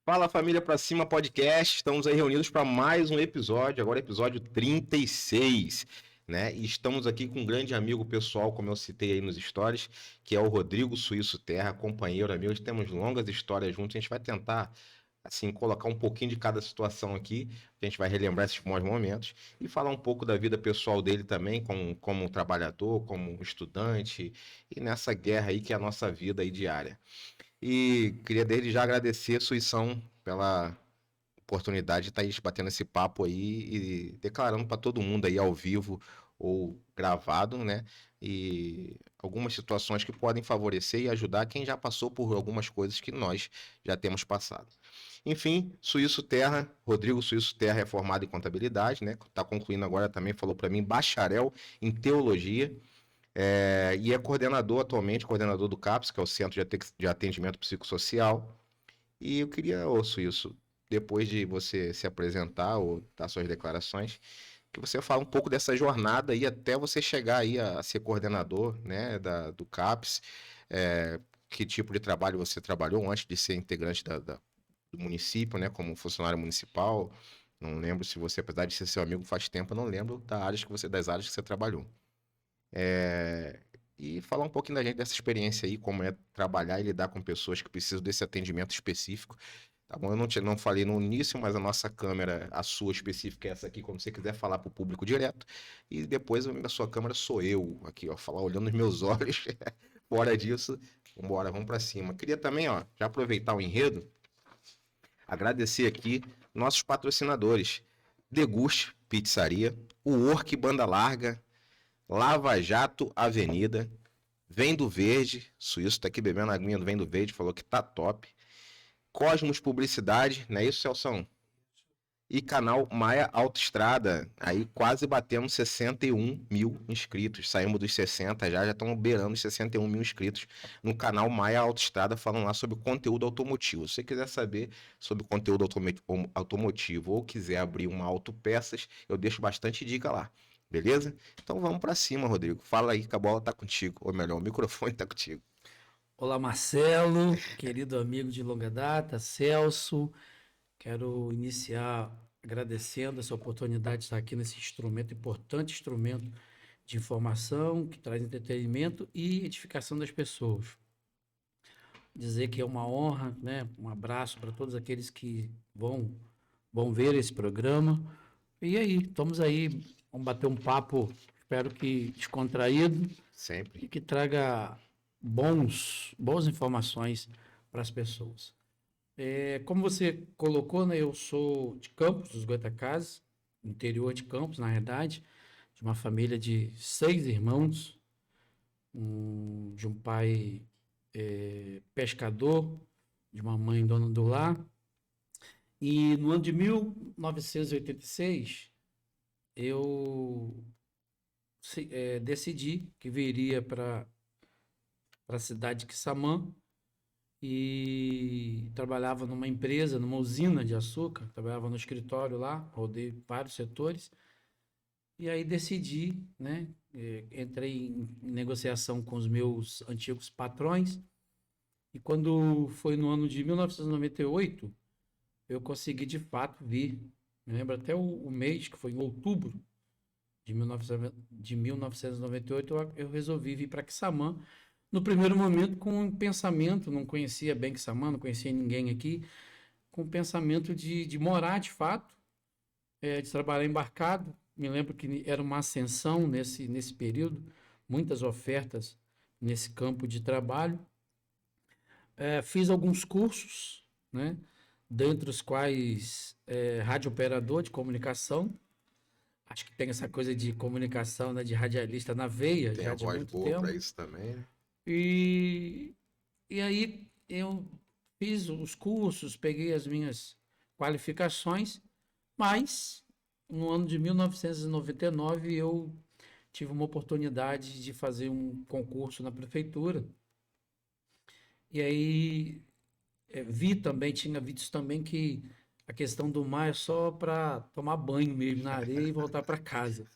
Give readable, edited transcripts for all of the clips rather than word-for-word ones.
Fala família pra cima podcast, estamos aí reunidos para mais um episódio, agora episódio 36, né? E estamos aqui com um grande amigo pessoal, como eu citei aí nos stories, que é o Rodrigo Suíço Terra, companheiro, amigo, temos longas histórias juntos, a gente vai tentar, assim, colocar um pouquinho de cada situação aqui, a gente vai relembrar esses bons momentos e falar um pouco da vida pessoal dele também, como trabalhador, como estudante e nessa guerra aí que é a nossa vida aí diária. E queria desde já agradecer a Suição pela oportunidade de estar batendo esse papo aí e declarando para todo mundo aí ao vivo ou gravado, né? E algumas situações que podem favorecer e ajudar quem já passou por algumas coisas que nós já temos passado. Enfim, Suíço Terra, Rodrigo Suíço Terra é formado em contabilidade, né? Está concluindo agora também, falou para mim, bacharel em teologia. E é coordenador atualmente, coordenador do CAPS, que é o Centro de Atendimento Psicossocial. E eu queria, ouço isso, depois de você se apresentar ou dar suas declarações, que você fale um pouco dessa jornada aí até você chegar aí a ser coordenador, né, do CAPS, que tipo de trabalho você trabalhou antes de ser integrante do município, né, como funcionário municipal. Não lembro se você, apesar de ser seu amigo faz tempo, eu não lembro das áreas que você trabalhou. É, e falar um pouquinho da gente dessa experiência aí, como é trabalhar e lidar com pessoas que precisam desse atendimento específico. Tá bom? Eu não falei no início, mas a nossa câmera, a sua específica é essa aqui, quando você quiser falar para o público direto. E depois a sua câmera sou eu, aqui, ó, falar olhando nos meus olhos. Fora disso, vambora, vamos para cima. Queria também, ó, já aproveitar o enredo, agradecer aqui nossos patrocinadores. Deguste Pizzaria, o Orc Banda Larga, Lava Jato Avenida, Vem do Verde, Suíço tá aqui bebendo a aguinha do Vem do Verde, falou que tá top. Cosmos Publicidade, não é isso, Celção? E canal Maia Autoestrada, aí quase batemos 61 mil inscritos, saímos dos 60, já estamos beirando os 61 mil inscritos no canal Maia Autoestrada, falando lá sobre conteúdo automotivo. Se você quiser saber sobre conteúdo automotivo ou quiser abrir uma autopeças, eu deixo bastante dica lá. Beleza? Então vamos para cima, Rodrigo. Fala aí que a bola tá contigo. Ou melhor, o microfone tá contigo. Olá, Marcelo, querido amigo de longa data, Celso. Quero iniciar agradecendo essa oportunidade de estar aqui nesse instrumento, importante instrumento de informação que traz entretenimento e edificação das pessoas. Dizer que é uma honra, né? Um abraço para todos aqueles que vão ver esse programa. E aí, estamos aí, vamos bater um papo, espero que descontraído Sempre. e que traga boas informações para as pessoas. Como você colocou, né, eu sou de Campos dos Goytacazes, interior de Campos, na verdade, de uma família de 6 irmãos, de um pai pescador, de uma mãe dona do lar. E no ano de 1986, eu decidi que viria para a cidade de Quissamã e trabalhava numa empresa, numa usina de açúcar, trabalhava no escritório lá, rodei vários setores, e aí decidi, né, entrei em negociação com os meus antigos patrões, e quando foi no ano de 1998, eu consegui de fato vir, me lembro até o mês, que foi em outubro de 1998, eu resolvi vir para Quissamã. No primeiro momento, com um pensamento, não conhecia bem Quissamã, não conhecia ninguém aqui, com o pensamento de morar de fato, de trabalhar embarcado. Me lembro que era uma ascensão nesse período, muitas ofertas nesse campo de trabalho. Fiz alguns cursos, né? Dentre os quais rádio operador de comunicação. Acho que tem essa coisa de comunicação, né, de radialista na veia Tem a já de voz muito boa para tempo. isso também, né? E, e aí eu fiz os cursos, peguei as minhas qualificações, mas no ano de 1999 eu tive uma oportunidade de fazer um concurso na prefeitura. E aí tinha visto também que a questão do mar é só para tomar banho mesmo na areia e voltar para casa.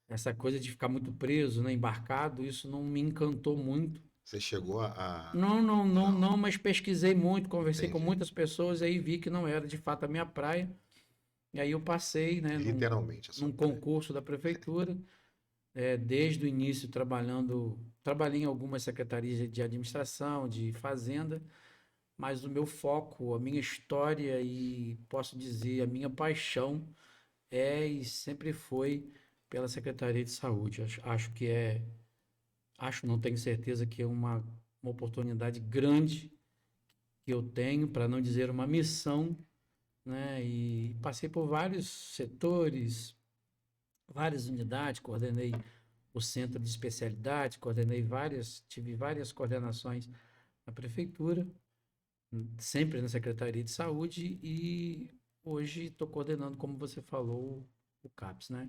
Essa coisa de ficar muito preso, né, embarcado, isso não me encantou muito. Você chegou a... Não, mas pesquisei muito, conversei com Entendi. muitas pessoas, e aí vi que não era de fato a minha praia. E aí eu passei, né, Literalmente a sua num praia. concurso da prefeitura, desde o início trabalhei em algumas secretarias de administração, de fazenda, mas o meu foco, a minha história e posso dizer a minha paixão e sempre foi pela Secretaria de Saúde. Acho que não tenho certeza que é uma oportunidade grande que eu tenho, para não dizer uma missão, né? E passei por vários setores, várias unidades, coordenei o centro de especialidade, tive várias coordenações na prefeitura, sempre na Secretaria de Saúde e hoje estou coordenando, como você falou, o CAPS, né?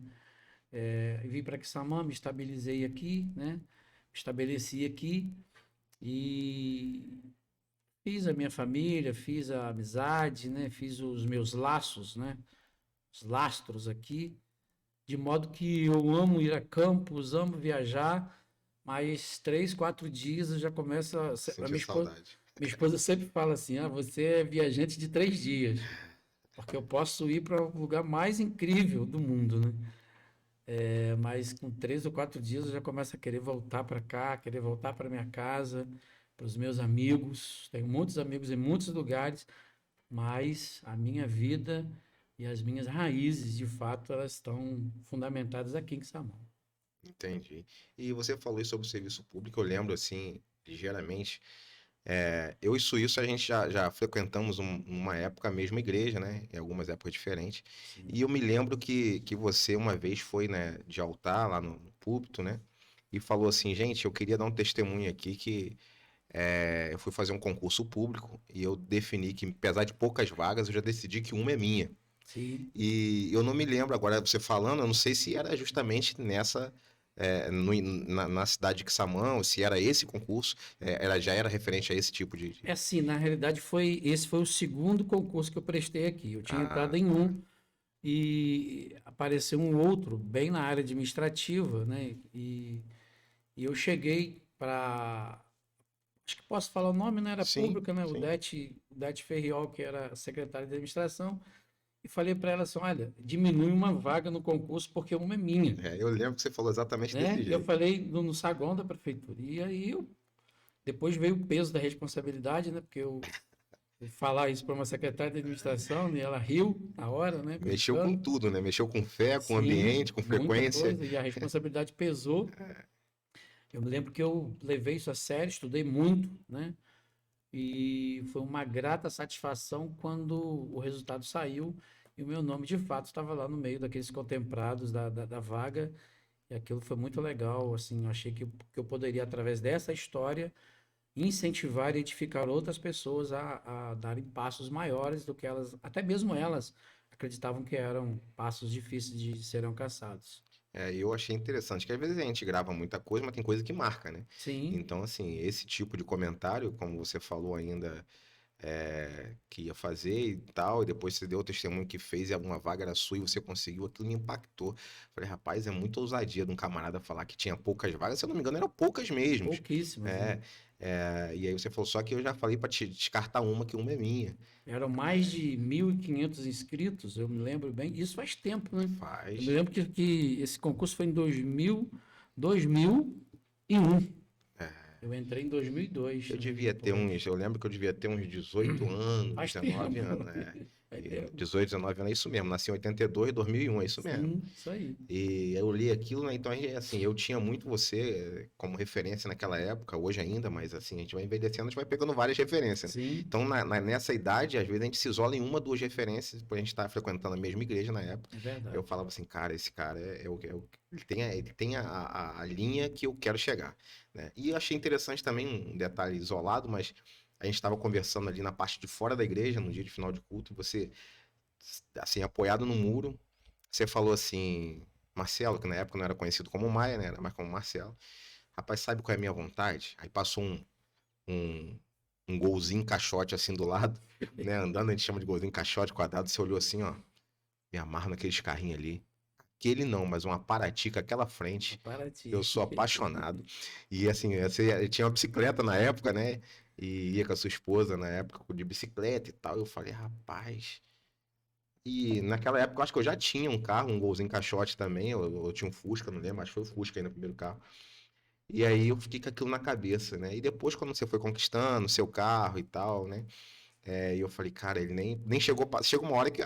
Vim para Quissamã, me estabilizei aqui, né? Me estabeleci aqui e fiz a minha família, fiz a amizade, né? Fiz os meus laços, né? Os lastros aqui, de modo que eu amo ir a campos, amo viajar, mas 3, 4 dias eu já começo a Sentir saudade. minha esposa sempre fala assim, você é viajante de 3 dias, porque eu posso ir para o lugar mais incrível do mundo, né? Mas com 3 ou 4 dias eu já começo a querer voltar para cá, querer voltar para minha casa, para os meus amigos. Tenho muitos amigos em muitos lugares, mas a minha vida e as minhas raízes, de fato, elas estão fundamentadas aqui em Quissamã. Entendi. E você falou isso sobre o serviço público, eu lembro assim, ligeiramente. Eu e Suíço, a gente já frequentamos uma época a mesma igreja, né? Em algumas épocas diferentes. Sim, E eu me lembro que você uma vez foi, né, de altar lá no púlpito, né? E falou assim, gente, eu queria dar um testemunho aqui que eu fui fazer um concurso público e eu defini que, apesar de poucas vagas, eu já decidi que uma é minha. sim. E eu não me lembro agora, você falando, eu não sei se era justamente nessa, na cidade de Quissamã, ou se era esse concurso, já era referente a esse tipo É assim, na realidade esse foi o segundo concurso que eu prestei aqui. Eu tinha Ah, entrado em tá. um e apareceu um outro, bem na área administrativa, né? E eu cheguei para, acho que posso falar o nome, né? Era Sim, pública, né? sim. O Det Ferriol, que era secretário de administração, e falei para ela assim, olha, diminui uma vaga no concurso porque uma é minha, Eu lembro que você falou exatamente desse né? Eu jeito. falei no saguão da prefeitura. E aí depois veio o peso da responsabilidade, né? Porque eu falar isso para uma secretária de administração, e ela riu na hora, né? Mexeu com Brincando. tudo, né? Mexeu com fé, com Sim, ambiente, com muita frequência. coisa, e a responsabilidade pesou. Eu me lembro que eu levei isso a sério, estudei muito, né? E foi uma grata satisfação quando o resultado saiu e o meu nome de fato estava lá no meio daqueles contemplados da vaga. E aquilo foi muito legal, assim, eu achei que eu poderia, através dessa história, incentivar e edificar outras pessoas a darem passos maiores do que elas, até mesmo elas, acreditavam que eram passos difíceis de serem alcançados. Eu achei interessante, que às vezes a gente grava muita coisa, mas tem coisa que marca, né? Sim, Então, assim, esse tipo de comentário, como você falou ainda, que ia fazer e tal, e depois você deu o testemunho que fez e alguma vaga era sua e você conseguiu, aquilo me impactou. Falei, rapaz, é muita ousadia de um camarada falar que tinha poucas vagas, se eu não me engano, eram poucas mesmo. pouquíssimas, né? E aí você falou, só que eu já falei para te descartar uma, que uma é minha. Eram mais de 1.500 inscritos, eu me lembro bem. Isso faz tempo, né? Eu me Faz. lembro que esse concurso foi em 2001. Eu entrei em 2002, Eu né? devia ter uns, eu lembro que eu devia ter uns 18 anos, Faz 19 tempo. anos, né? Faz E tempo. 18, 19 anos é isso mesmo. Nasci em 82, 2001, é isso mesmo. Sim, isso aí. E eu li aquilo, né? Então, assim, eu tinha muito você como referência naquela época, hoje ainda, mas assim, a gente vai envelhecendo, a gente vai pegando várias referências, né? Sim, Então, nessa idade, às vezes a gente se isola em uma, duas referências, por a gente estar frequentando a mesma igreja na época. é Eu verdade. falava assim, cara, esse cara ele tem a linha que eu quero chegar, né? E eu achei interessante também um detalhe isolado, mas a gente estava conversando ali na parte de fora da igreja, no dia de final de culto, e você, assim, apoiado no muro, você falou assim, Marcelo, que na época não era conhecido como Maia, né? Era mais como Marcelo. Rapaz, sabe qual é a minha vontade? Aí passou um, um golzinho caixote assim do lado, né? Andando, a gente chama de golzinho caixote quadrado. Você olhou assim, ó. Me amarro naqueles carrinhos ali. aquele não, mas uma Paraty com aquela frente. Para ti. Eu sou apaixonado. E assim, eu tinha uma bicicleta na época, né? E ia com a sua esposa na época de bicicleta e tal. Eu falei, rapaz. E naquela época eu acho que eu já tinha um carro, um Golzinho caixote também. Eu tinha um Fusca, não lembro, mas foi o Fusca aí no primeiro carro. E aí eu fiquei com aquilo na cabeça, né? E depois, quando você foi conquistando seu carro e tal, né? E eu falei, cara, ele nem chegou. Chega uma hora que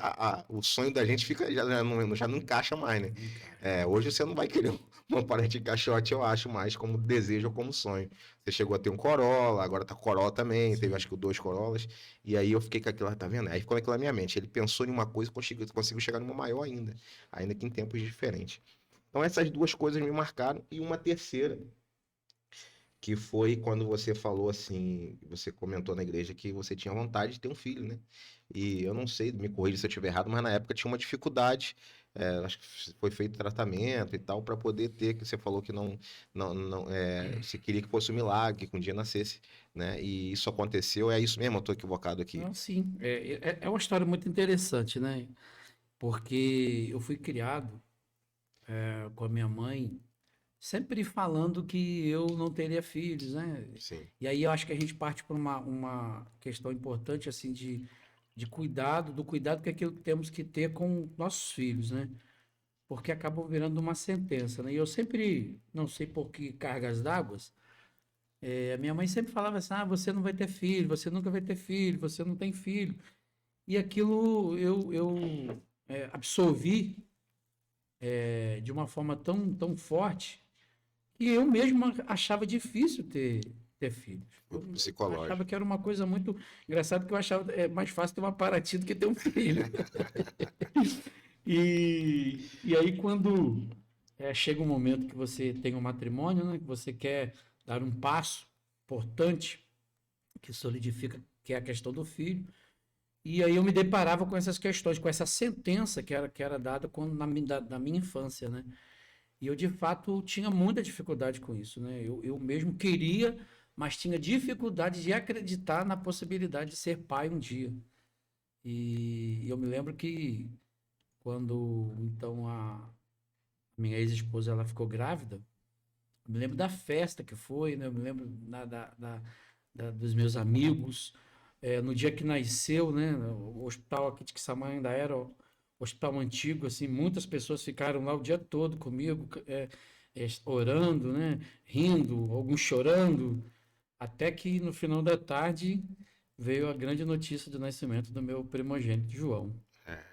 o sonho da gente fica, já não encaixa mais, né? Não encaixa. Hoje você não vai querer uma parede de caixote, eu acho, mais como desejo ou como sonho. Você chegou a ter um Corolla, agora tá com Corolla também, teve Sim. acho que dois Corollas. E aí eu fiquei com aquilo, tá vendo? Aí ficou naquilo na minha mente. Ele pensou em uma coisa e conseguiu chegar numa maior ainda que em tempos diferentes. Então essas duas coisas me marcaram. E uma terceira que foi quando você falou assim, você comentou na igreja que você tinha vontade de ter um filho, né? E eu não sei, me corrija se eu estiver errado, mas na época tinha uma dificuldade, acho que foi feito tratamento e tal, para poder ter, que você falou que você queria que fosse um milagre, que um dia nascesse, né? E isso aconteceu, é isso mesmo, eu tô equivocado aqui. Não, sim. É uma história muito interessante, né? Porque eu fui criado com a minha mãe sempre falando que eu não teria filhos, né? Sim, E aí eu acho que a gente parte para uma questão importante, assim, de cuidado, do cuidado que é aquilo que temos que ter com nossos filhos, né? Porque acabam virando uma sentença, né? E eu sempre, não sei por que cargas d'água, a minha mãe sempre falava assim, ah, você não vai ter filho, você nunca vai ter filho, você não tem filho. E aquilo eu absorvi de uma forma tão forte que eu mesmo achava difícil ter filhos. o Eu achava psicológico. que era uma coisa muito engraçada, que eu achava mais fácil ter uma Paraty do que ter um filho. E aí, quando chega um momento que você tem um matrimônio, né, que você quer dar um passo importante, que solidifica, que é a questão do filho, e aí eu me deparava com essas questões, com essa sentença que era dada quando, na minha infância, né? E eu, de fato, tinha muita dificuldade com isso, né? Eu mesmo queria, mas tinha dificuldade de acreditar na possibilidade de ser pai um dia. E eu me lembro que quando, então, a minha ex-esposa, ela ficou grávida, eu me lembro da festa que foi, né? Eu me lembro dos meus amigos, no dia que nasceu, né? O hospital aqui de Quissamã ainda era o hospital antigo, assim, muitas pessoas ficaram lá o dia todo comigo, orando, né? Rindo, alguns chorando, até que no final da tarde veio a grande notícia do nascimento do meu primogênito, João. É.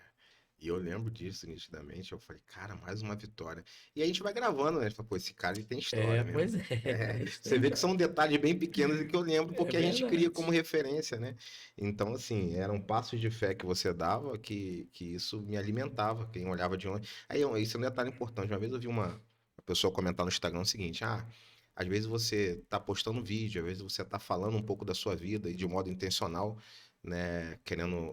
E eu lembro disso nitidamente. Eu falei, cara, mais uma vitória. E aí a gente vai gravando, né? Fala, pô, esse cara ele tem história mesmo. Pois é, cara, isso Você tem, vê que são detalhes bem pequenos e que eu lembro é porque a gente cria como verdade. referência, né? Então, assim, eram passos de fé que você dava que isso me alimentava. Quem olhava de longe. Aí, isso é um detalhe importante. Uma vez eu vi uma pessoa comentar no Instagram o seguinte: às vezes você tá postando vídeo, às vezes você tá falando um pouco da sua vida e de modo intencional, né? Querendo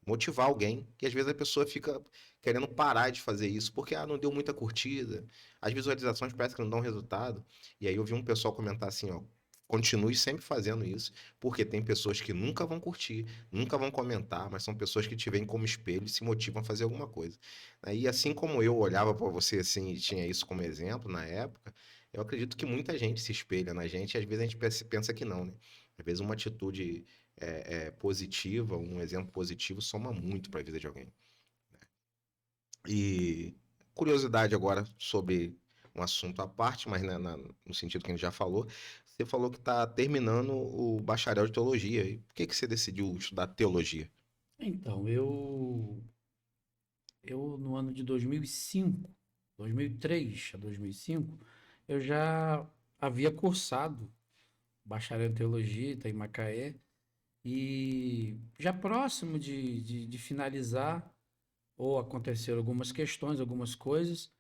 motivar alguém, e às vezes a pessoa fica querendo parar de fazer isso porque não deu muita curtida, as visualizações parece que não dão resultado. E aí eu vi um pessoal comentar assim, ó, continue sempre fazendo isso, porque tem pessoas que nunca vão curtir, nunca vão comentar, mas são pessoas que te veem como espelho e se motivam a fazer alguma coisa. Aí assim como eu olhava para você assim e tinha isso como exemplo na época, eu acredito que muita gente se espelha na gente, e às vezes a gente pensa que não, né? Às vezes uma atitude positiva, um exemplo positivo soma muito para a vida de alguém. E curiosidade agora sobre um assunto à parte, mas né, no sentido que a gente já falou, você falou que está terminando o bacharel de teologia. E por que você decidiu estudar teologia? Então, eu no ano de 2005, 2003 a 2005, eu já havia cursado bacharel em teologia em Macaé e já próximo de finalizar, ou aconteceram algumas questões, algumas coisas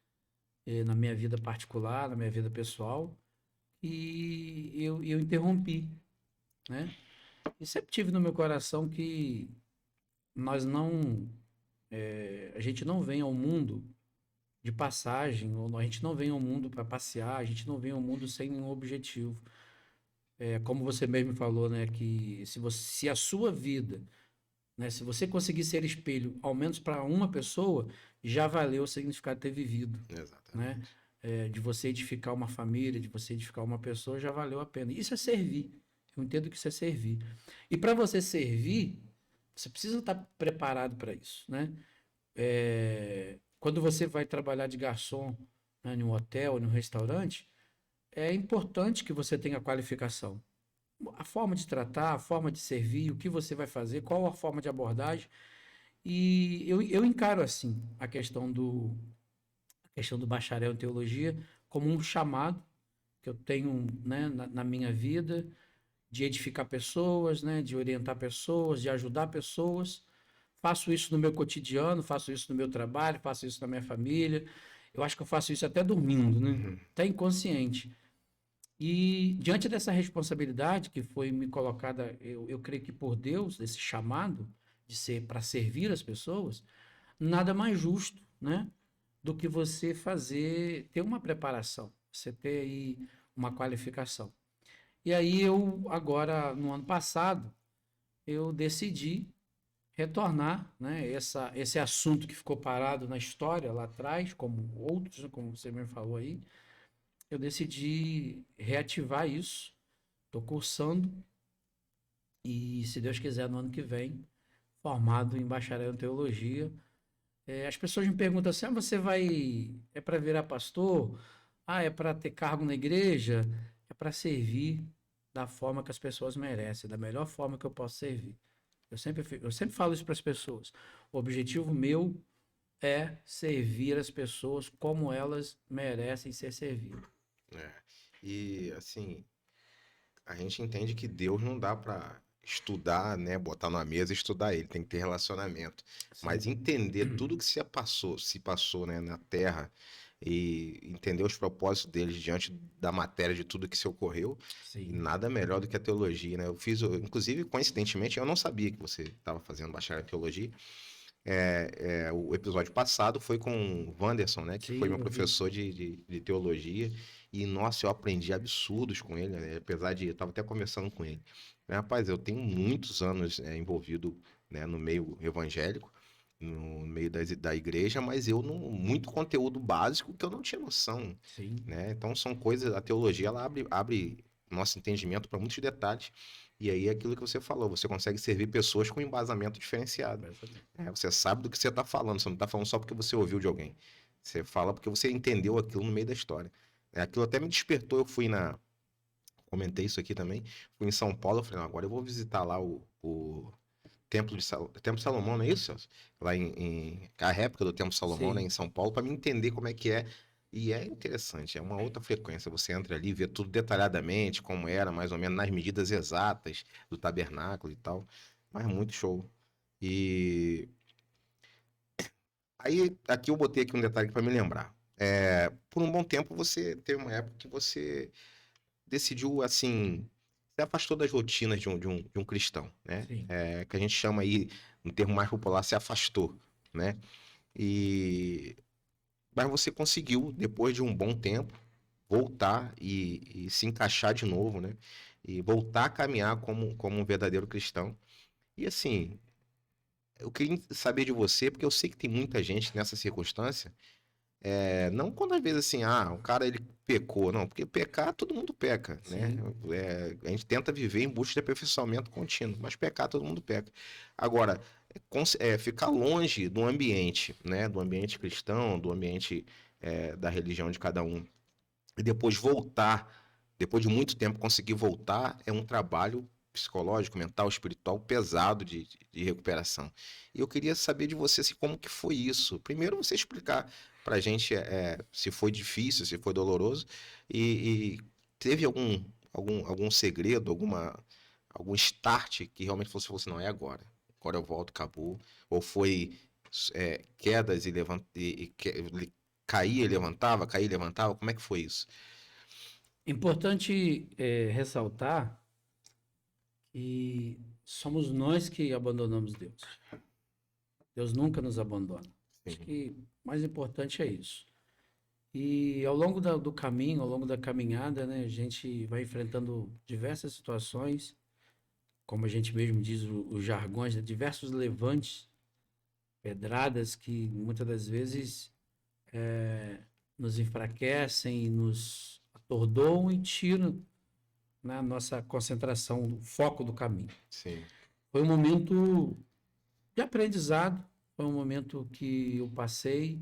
na minha vida particular, na minha vida pessoal, e eu interrompi, né? E sempre tive no meu coração que nós não, a gente não vem ao mundo de passagem, ou a gente não vem ao mundo para passear, a gente não vem ao mundo sem nenhum objetivo. Como você mesmo falou, né, que se a sua vida né? Se você conseguir ser espelho, ao menos para uma pessoa, já valeu o significado de ter vivido, né? Exatamente. De você edificar uma família, de você edificar uma pessoa, já valeu a pena. Isso é servir. Eu entendo que isso é servir. E para você servir, você precisa estar preparado para isso, né? Quando você vai trabalhar de garçom, né, em um hotel, em um restaurante, é importante que você tenha qualificação. A forma de tratar, a forma de servir, o que você vai fazer, qual a forma de abordagem. E eu encaro assim a questão do bacharel em teologia como um chamado que eu tenho, né, na minha vida de edificar pessoas, né, de orientar pessoas, de ajudar pessoas. Faço isso no meu cotidiano, faço isso no meu trabalho, faço isso na minha família. Eu acho que eu faço isso até dormindo, né? Uhum. Até inconsciente. E diante dessa responsabilidade que foi me colocada, eu creio que por Deus, desse chamado de ser para servir as pessoas, nada mais justo, né, do que você ter uma preparação, você ter aí uma qualificação. E aí eu agora no ano passado eu decidi retornar, né, esse assunto que ficou parado na história lá atrás, como outros, como você me falou aí, eu decidi reativar isso. Estou cursando e, se Deus quiser, no ano que vem, formado em bacharel em teologia. As pessoas me perguntam assim: você vai. É para virar pastor? É para ter cargo na igreja? É para servir da forma que as pessoas merecem, da melhor forma que eu posso servir. Eu sempre falo isso para as pessoas. O objetivo meu é servir as pessoas como elas merecem ser servidas. É. E assim, a gente entende que Deus não dá para estudar, né, botar na mesa e estudar ele, tem que ter relacionamento. Mas Sim, entender tudo que se passou, né, na Terra e entender os propósitos deles diante da matéria de tudo que se ocorreu, e sim, nada melhor do que a teologia, né? Inclusive, coincidentemente, eu não sabia que você estava fazendo bacharel em teologia. O episódio passado foi com o Wanderson, né? Que foi sim, meu eu vi. professor de teologia. E, nossa, eu aprendi absurdos com ele, né? Apesar de... Eu estava até conversando com ele. Rapaz, eu tenho muitos anos envolvido, né, no meio evangélico, no meio da igreja, mas eu não... Muito conteúdo básico que eu não tinha noção, Sim, né? Então, são coisas... A teologia, ela abre nosso entendimento para muitos detalhes. E aí, é aquilo que você falou, você consegue servir pessoas com embasamento diferenciado. Você sabe do que você está falando, você não está falando só porque você ouviu de alguém. Você fala porque você entendeu aquilo no meio da história. Aquilo até me despertou, eu fui na. Comentei isso aqui também. Fui em São Paulo, eu falei, não, agora eu vou visitar lá o Templo de Salomão, não é isso, Celso? Lá a réplica do Templo de Salomão, né, em sim. São Paulo, para me entender como é que é. E é interessante, é uma outra frequência. Você entra ali, vê tudo detalhadamente, como era, mais ou menos, nas medidas exatas do tabernáculo e tal. Mas muito show. E aí, aqui eu botei aqui um detalhe para me lembrar. Por um bom tempo, você teve uma época que você decidiu, assim, se afastou das rotinas de um cristão, né? Sim. Que a gente chama aí, no termo mais popular, se afastou, né? E... Mas você conseguiu, depois de um bom tempo, voltar e se encaixar de novo, né? E voltar a caminhar como um verdadeiro cristão. E assim, eu queria saber de você, porque eu sei que tem muita gente nessa circunstância. Não quando às vezes assim, o cara ele pecou, não, porque pecar todo mundo peca, né? Sim, A gente tenta viver em busca de aperfeiçoamento contínuo, mas pecar todo mundo peca. Agora, ficar longe do ambiente, né? Do ambiente cristão, do ambiente da religião de cada um, e depois voltar, depois de muito tempo conseguir voltar, é um trabalho psicológico, mental, espiritual pesado de recuperação. E eu queria saber de você assim, como que foi isso. Primeiro você explicar pra gente se foi difícil, se foi doloroso e teve algum segredo, algum start que realmente falou assim, não, é agora. Agora eu volto, acabou. Ou foi quedas e levant... caía e levantava, caía e levantava. Como é que foi isso? importante ressaltar que somos nós que abandonamos Deus. Deus nunca nos abandona. Acho Sim. que o mais importante é isso. E ao longo do caminho, ao longo da caminhada, né, a gente vai enfrentando diversas situações como a gente mesmo diz, os jargões, né? Diversos levantes, pedradas que muitas das vezes nos enfraquecem, nos atordoam e tiram, né, a nossa concentração, o foco do caminho. Sim. Foi um momento de aprendizado, foi um momento que eu passei.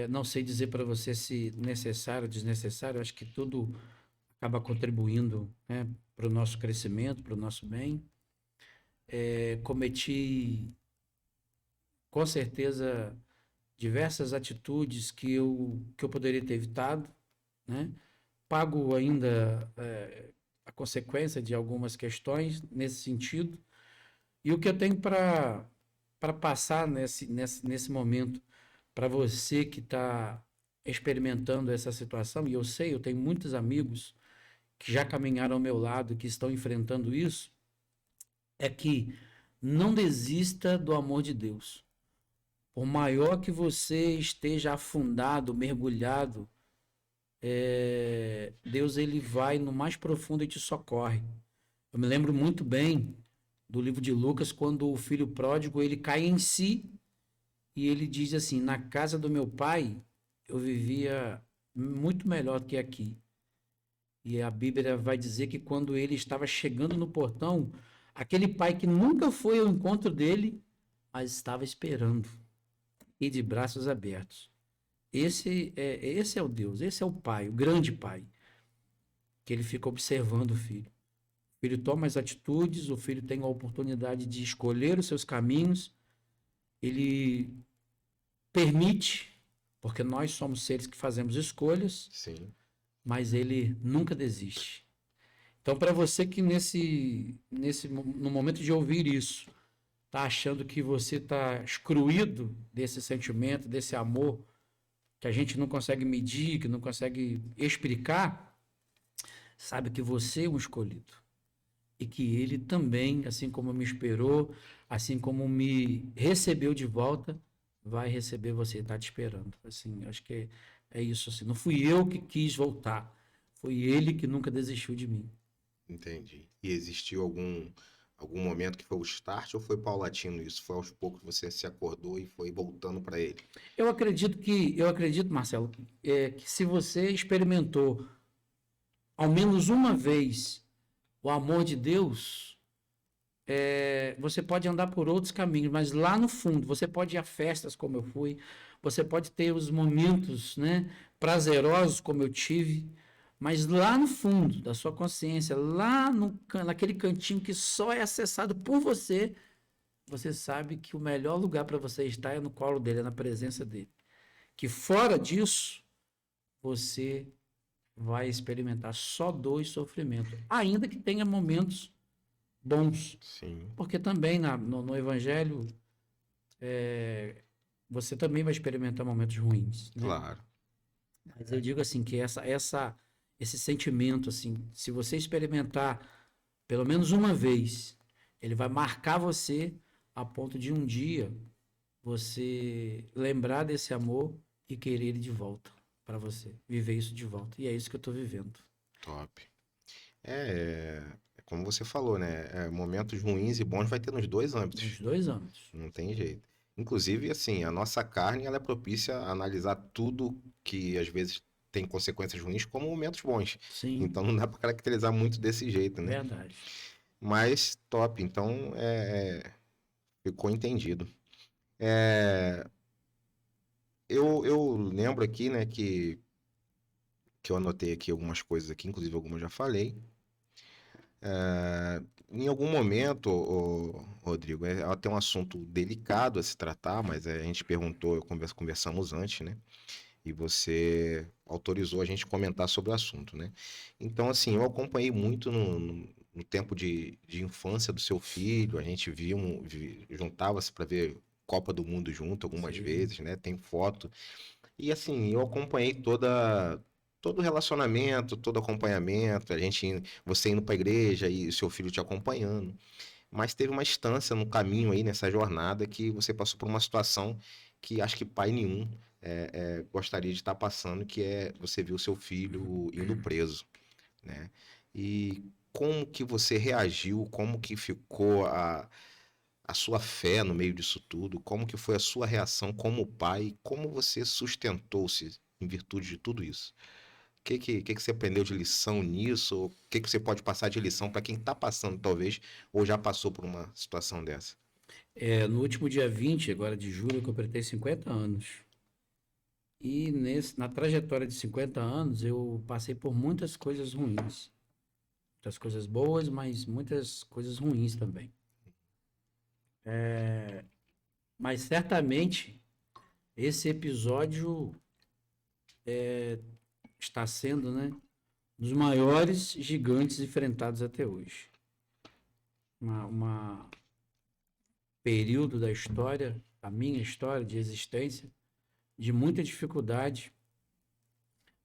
Não sei dizer para você se necessário ou desnecessário, acho que tudo acaba contribuindo, né, para o nosso crescimento, para o nosso bem. Cometi, com certeza, diversas atitudes que eu poderia ter evitado, né? Pago ainda a consequência de algumas questões nesse sentido. E o que eu tenho para passar nesse momento para você que está experimentando essa situação, e eu sei, eu tenho muitos amigos que já caminharam ao meu lado, que estão enfrentando isso, é que não desista do amor de Deus. Por maior que você esteja afundado, mergulhado, Deus ele vai no mais profundo e te socorre. Eu me lembro muito bem do livro de Lucas, quando o filho pródigo ele cai em si e ele diz assim: na casa do meu pai eu vivia muito melhor do que aqui. E a Bíblia vai dizer que quando ele estava chegando no portão, aquele pai que nunca foi ao encontro dele, mas estava esperando e de braços abertos. Esse é o Deus, esse é o pai, o grande pai, que ele fica observando o filho. O filho toma as atitudes, o filho tem a oportunidade de escolher os seus caminhos, ele permite, porque nós somos seres que fazemos escolhas, Sim. mas ele nunca desiste. Então, para você que no momento de ouvir isso, está achando que você está excluído desse sentimento, desse amor, que a gente não consegue medir, que não consegue explicar, sabe que você é um escolhido. E que ele também, assim como me esperou, assim como me recebeu de volta, vai receber você, está te esperando. Assim, acho que é isso. Assim. Não fui eu que quis voltar, foi ele que nunca desistiu de mim. Entendi. E existiu algum momento que foi o start ou foi paulatino isso? Foi aos poucos que você se acordou e foi voltando para ele? Eu acredito, Marcelo, que se você experimentou ao menos uma vez o amor de Deus, você pode andar por outros caminhos, mas lá no fundo, você pode ir a festas como eu fui, você pode ter os momentos, né, prazerosos como eu tive, mas lá no fundo da sua consciência, lá naquele cantinho que só é acessado por você, você sabe que o melhor lugar para você estar é no colo dele, é na presença dele. Que fora disso, você vai experimentar só dor e sofrimento, ainda que tenha momentos bons. Sim, Porque também no Evangelho você também vai experimentar momentos ruins, né? claro. Mas eu digo assim que esse sentimento, assim, se você experimentar pelo menos uma vez, ele vai marcar você a ponto de um dia você lembrar desse amor e querer ele de volta para você, viver isso de volta. E é isso que eu estou vivendo. Top. É como você falou, né? Momentos ruins e bons vai ter nos dois Nos âmbitos. 2 anos. Não tem jeito. Inclusive, assim, a nossa carne ela é propícia a analisar tudo que às vezes tem consequências ruins como momentos bons. Sim, Então não dá para caracterizar muito desse jeito, né? verdade. Mas top. Então ficou entendido. É, eu lembro aqui, né, que eu anotei aqui algumas coisas aqui, inclusive algumas eu já falei. Em algum momento, Rodrigo, ela tem um assunto delicado a se tratar, mas a gente perguntou, conversamos antes, né? E você autorizou a gente comentar sobre o assunto, né? Então, assim, eu acompanhei muito no tempo de infância do seu filho, a gente juntava-se para ver Copa do Mundo junto algumas Sim, vezes, né? Tem foto. E assim, eu acompanhei todo o relacionamento, todo acompanhamento, você indo para a igreja e o seu filho te acompanhando. Mas teve uma instância no caminho aí, nessa jornada, que você passou por uma situação que acho que pai nenhum gostaria de estar passando, que é você viu o seu filho indo preso, né? E como que você reagiu, como que ficou a sua fé no meio disso tudo, como que foi a sua reação como pai, como você sustentou-se em virtude de tudo isso? O que você aprendeu de lição nisso? O que você pode passar de lição para quem está passando, talvez, ou já passou por uma situação dessa? No último dia 20 agora de julho, eu completei 50 anos. E na trajetória de 50 anos, eu passei por muitas coisas ruins. Muitas coisas boas, mas muitas coisas ruins também. Mas certamente, esse episódio está sendo, né, um dos maiores gigantes enfrentados até hoje. Uma período da história, a minha história de existência, de muita dificuldade,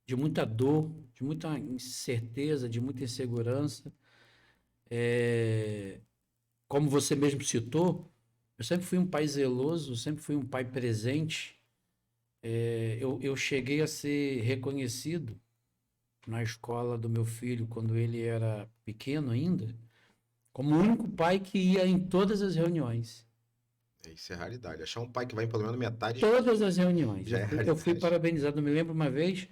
de muita dor, de muita incerteza, de muita insegurança. Como você mesmo citou, eu sempre fui um pai zeloso, sempre fui um pai presente. Eu cheguei a ser reconhecido na escola do meu filho, quando ele era pequeno ainda, como o único pai que ia em todas as reuniões. Isso é raridade. Achar um pai que vai em pelo menos metade Todas as reuniões. já é Eu fui raridade. parabenizado. Eu me lembro uma vez,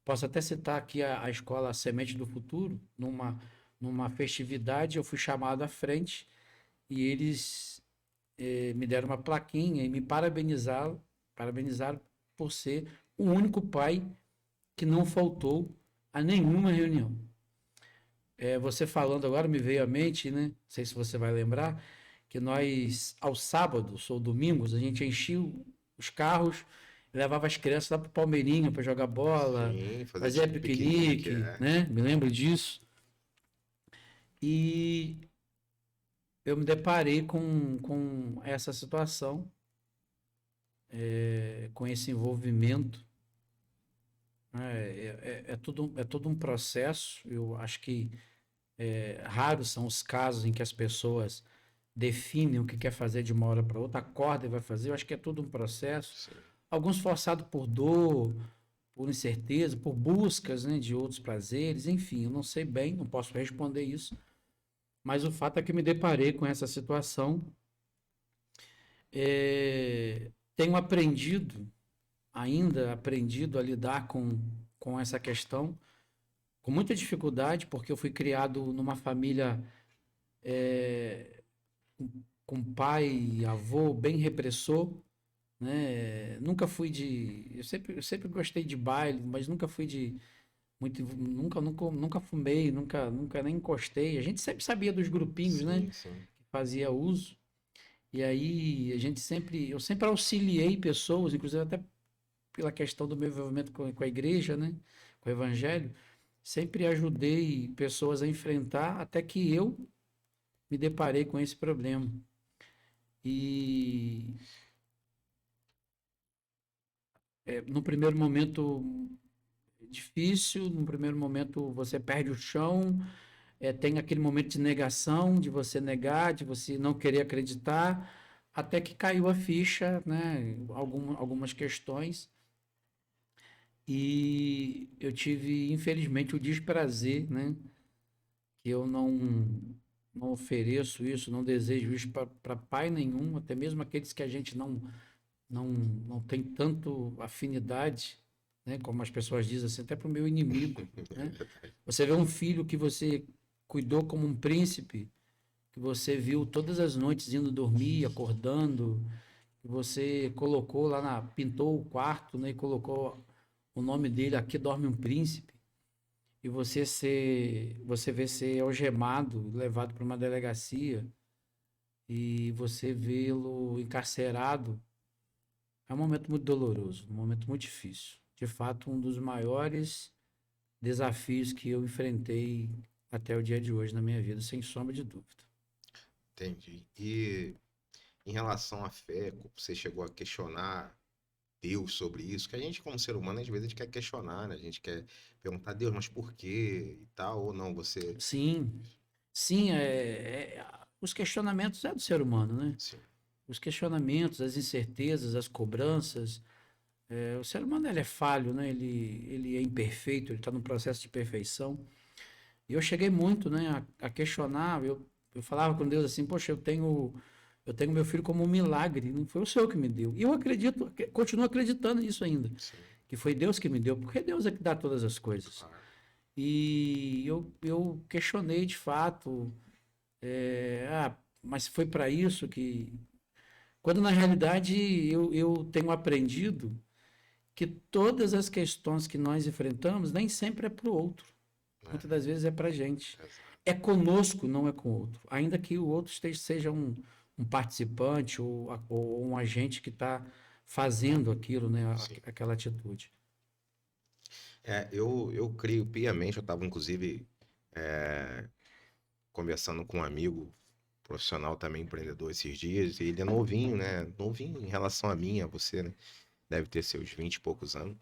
posso até citar aqui a escola Semente do Futuro, numa festividade, eu fui chamado à frente e eles me deram uma plaquinha e me parabenizaram por ser o único pai que não faltou a nenhuma reunião. Você falando agora me veio à mente, né? Não sei se você vai lembrar, que nós, aos sábados ou domingos, a gente enchia os carros, levava as crianças lá para o Palmeirinho para jogar bola, Sim, fazer fazia tipo piquenique, piquenique, né? Me lembro disso. E eu me deparei com essa situação, com esse envolvimento. É todo um processo. Eu acho que raros são os casos em que as pessoas definem o que quer fazer de uma hora para outra, acorda e vai fazer. Eu acho que é todo um processo. Sim. Alguns forçados por dor, por incerteza, por buscas, né, de outros prazeres, enfim, eu não sei bem, não posso responder isso, mas o fato é que me deparei com essa situação. Tenho aprendido a lidar com essa questão, com muita dificuldade, porque eu fui criado numa família com pai e avô bem repressor, né? Nunca fui eu sempre gostei de baile, mas nunca fui de nunca fumei, nunca nem encostei. A gente sempre sabia dos grupinhos, né? Sim, sim. Que fazia uso. E aí eu sempre auxiliei pessoas, inclusive até pela questão do meu envolvimento com a igreja, né? Com o evangelho, sempre ajudei pessoas a enfrentar até que eu me deparei com esse problema. E no primeiro momento difícil, no primeiro momento você perde o chão, tem aquele momento de negação, de você negar, de você não querer acreditar, até que caiu a ficha, né? Algumas questões. E eu tive, infelizmente, o desprazer, né? Que eu não ofereço isso, não desejo isso para pai nenhum, até mesmo aqueles que a gente não tem tanto afinidade, né? Como as pessoas dizem assim, até para o meu inimigo, né? Você vê um filho que você cuidou como um príncipe, que você viu todas as noites indo dormir, acordando, que você colocou pintou o quarto, né? E colocou o nome dele, aqui dorme um príncipe, e você vê ser algemado, levado para uma delegacia, e você vê-lo encarcerado, é um momento muito doloroso, um momento muito difícil. De fato, um dos maiores desafios que eu enfrentei até o dia de hoje na minha vida, sem sombra de dúvida. Entendi. E em relação à fé, você chegou a questionar Deus sobre isso? Que a gente, como ser humano, às vezes a gente quer questionar, né? A gente quer perguntar a Deus, mas por quê e tal, ou não, você... Sim, sim, os questionamentos é do ser humano, né? Sim, Os questionamentos, as incertezas, as cobranças. O ser humano ele é falho, né? Ele é imperfeito, ele está num processo de perfeição. E eu cheguei muito, né, a questionar. Eu falava com Deus assim, poxa, eu tenho meu filho como um milagre, não foi o Senhor que me deu. E eu acredito, continuo acreditando nisso ainda, Sim, que foi Deus que me deu, porque Deus é que dá todas as coisas. claro. E eu questionei de fato, mas foi para isso que. Quando na realidade eu tenho aprendido que todas as questões que nós enfrentamos nem sempre é para o outro. Muitas das vezes é para a gente. Exato. É conosco, não é com o outro. Ainda que o outro seja um participante ou um agente que está fazendo aquilo, né, Sim. aquela atitude. Eu creio piamente, eu estava inclusive é, conversando com um amigo profissional também, empreendedor esses dias, e ele é novinho, né? Novinho em relação a mim, a você, né? Deve ter seus 20 e poucos anos.